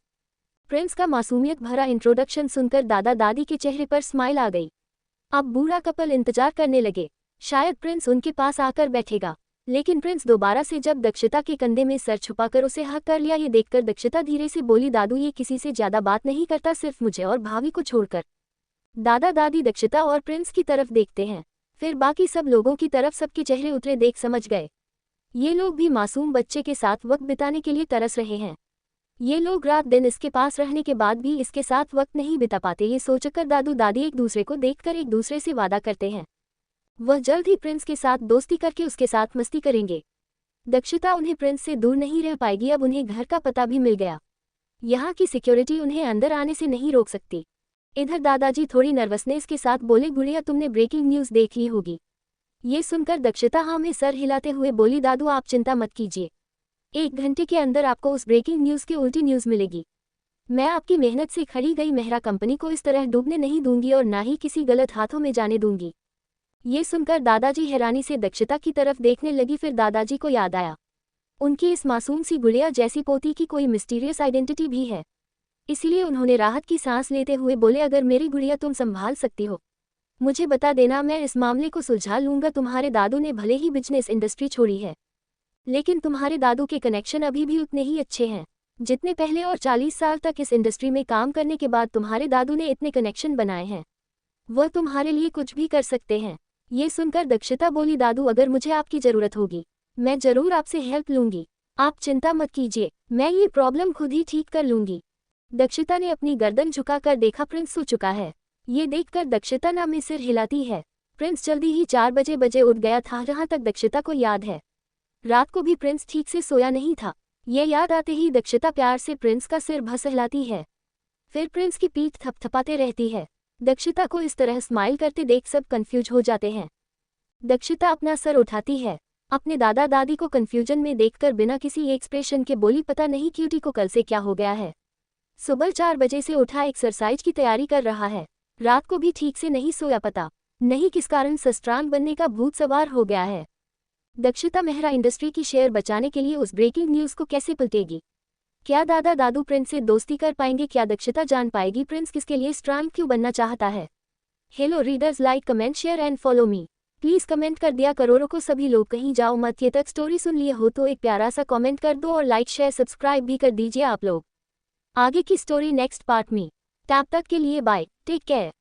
प्रिंस का मासूमियत भरा इंट्रोडक्शन सुनकर दादा दादी के चेहरे पर स्माइल आ गई। अब बूढ़ा कपल इंतजार करने लगे, शायद प्रिंस उनके पास आकर बैठेगा। लेकिन प्रिंस दोबारा से जब दक्षिता के कंधे में सर छुपाकर उसे हक कर लिया। ये देखकर दक्षिता धीरे से बोली दादू ये किसी से ज्यादा बात नहीं करता, सिर्फ मुझे और भाभी को छोड़कर। दादा दादी दक्षिता और प्रिंस की तरफ देखते हैं, फिर बाकी सब लोगों की तरफ। सबके चेहरे उतरे देख समझ गए ये लोग भी मासूम बच्चे के साथ वक्त बिताने के लिए तरस रहे हैं। ये लोग रात दिन इसके पास रहने के बाद भी इसके साथ वक्त नहीं बिता पाते। ये सोचकर दादू दादी एक दूसरे को देखकर एक दूसरे से वादा करते हैं वह जल्द ही प्रिंस के साथ दोस्ती करके उसके साथ मस्ती करेंगे। दक्षिता उन्हें प्रिंस से दूर नहीं रह पाएगी। अब उन्हें घर का पता भी मिल गया, यहाँ की सिक्योरिटी उन्हें अंदर आने से नहीं रोक सकती। इधर दादाजी थोड़ी नर्वसनेस के साथ बोले गुड़िया तुमने ब्रेकिंग न्यूज़ देख ली होगी। ये सुनकर दक्षिता हाँ में सर हिलाते हुए बोली दादू आप चिंता मत कीजिए, 1 घंटे के अंदर आपको उस ब्रेकिंग न्यूज़ की उल्टी न्यूज़ मिलेगी। मैं आपकी मेहनत से खड़ी गई मेहरा कंपनी को इस तरह डूबने नहीं दूंगी और ना ही किसी गलत हाथों में जाने दूंगी। ये सुनकर दादाजी हैरानी से दक्षिता की तरफ देखने लगी। फिर दादाजी को याद आया उनकी इस मासूम सी गुड़िया जैसी पोती की कोई मिस्टीरियस आइडेंटिटी भी है। इसलिए उन्होंने राहत की सांस लेते हुए बोले, अगर मेरी गुड़िया तुम संभाल सकती हो, मुझे बता देना, मैं इस मामले को सुलझा लूंगा। तुम्हारे दादू ने भले ही बिजनेस इंडस्ट्री छोड़ी है, लेकिन तुम्हारे दादू के कनेक्शन अभी भी उतने ही अच्छे हैं जितने पहले, और 40 साल तक इस इंडस्ट्री में काम करने के बाद तुम्हारे दादू ने इतने कनेक्शन बनाए हैं, वह तुम्हारे लिए कुछ भी कर सकते हैं। ये सुनकर दक्षिता बोली, दादू अगर मुझे आपकी ज़रूरत होगी मैं ज़रूर आपसे हेल्प लूंगी, आप चिंता मत कीजिए, मैं ये प्रॉब्लम खुद ही ठीक कर लूंगी। दक्षिता ने अपनी गर्दन झुकाकर देखा, प्रिंस सो चुका है। ये देखकर दक्षिता ना में सिर हिलाती है। प्रिंस जल्दी ही 4 बजे उठ गया था। जहाँ तक दक्षिता को याद है, रात को भी प्रिंस ठीक से सोया नहीं था। ये याद आते ही दक्षिता प्यार से प्रिंस का सिर सहलाती है, फिर प्रिंस की पीठ थपथपाते रहती है। दक्षिता को इस तरह स्माइल करते देख सब कंफ्यूज हो जाते हैं। दक्षिता अपना सर उठाती है, अपने दादा दादी को कंफ्यूजन में देखकर बिना किसी एक्सप्रेशन के बोली, पता नहीं क्यूटी को कल से क्या हो गया है। सुबह 4 बजे से उठा, एक्सरसाइज की तैयारी कर रहा है, रात को भी ठीक से नहीं सोया, पता नहीं किस कारण सस्त्रांग बनने का भूत सवार हो गया है। दक्षिता मेहरा इंडस्ट्री की शेयर बचाने के लिए उस ब्रेकिंग न्यूज़ को कैसे पलटेगी? क्या दादा दादू प्रिंस से दोस्ती कर पाएंगे? क्या दक्षिता जान पाएगी प्रिंस किसके लिए स्ट्रांग क्यों बनना चाहता है? Hello readers, like comment share and follow me. Please comment कर दिया करोड़ों को सभी लोग, कहीं जाओ मत। ये तक स्टोरी सुन लिए हो तो एक प्यारा सा कमेंट कर दो और लाइक शेयर सब्सक्राइब भी कर दीजिए आप लोग। आगे की स्टोरी नेक्स्ट पार्ट में। तब तक के लिए बाय, टेक केयर।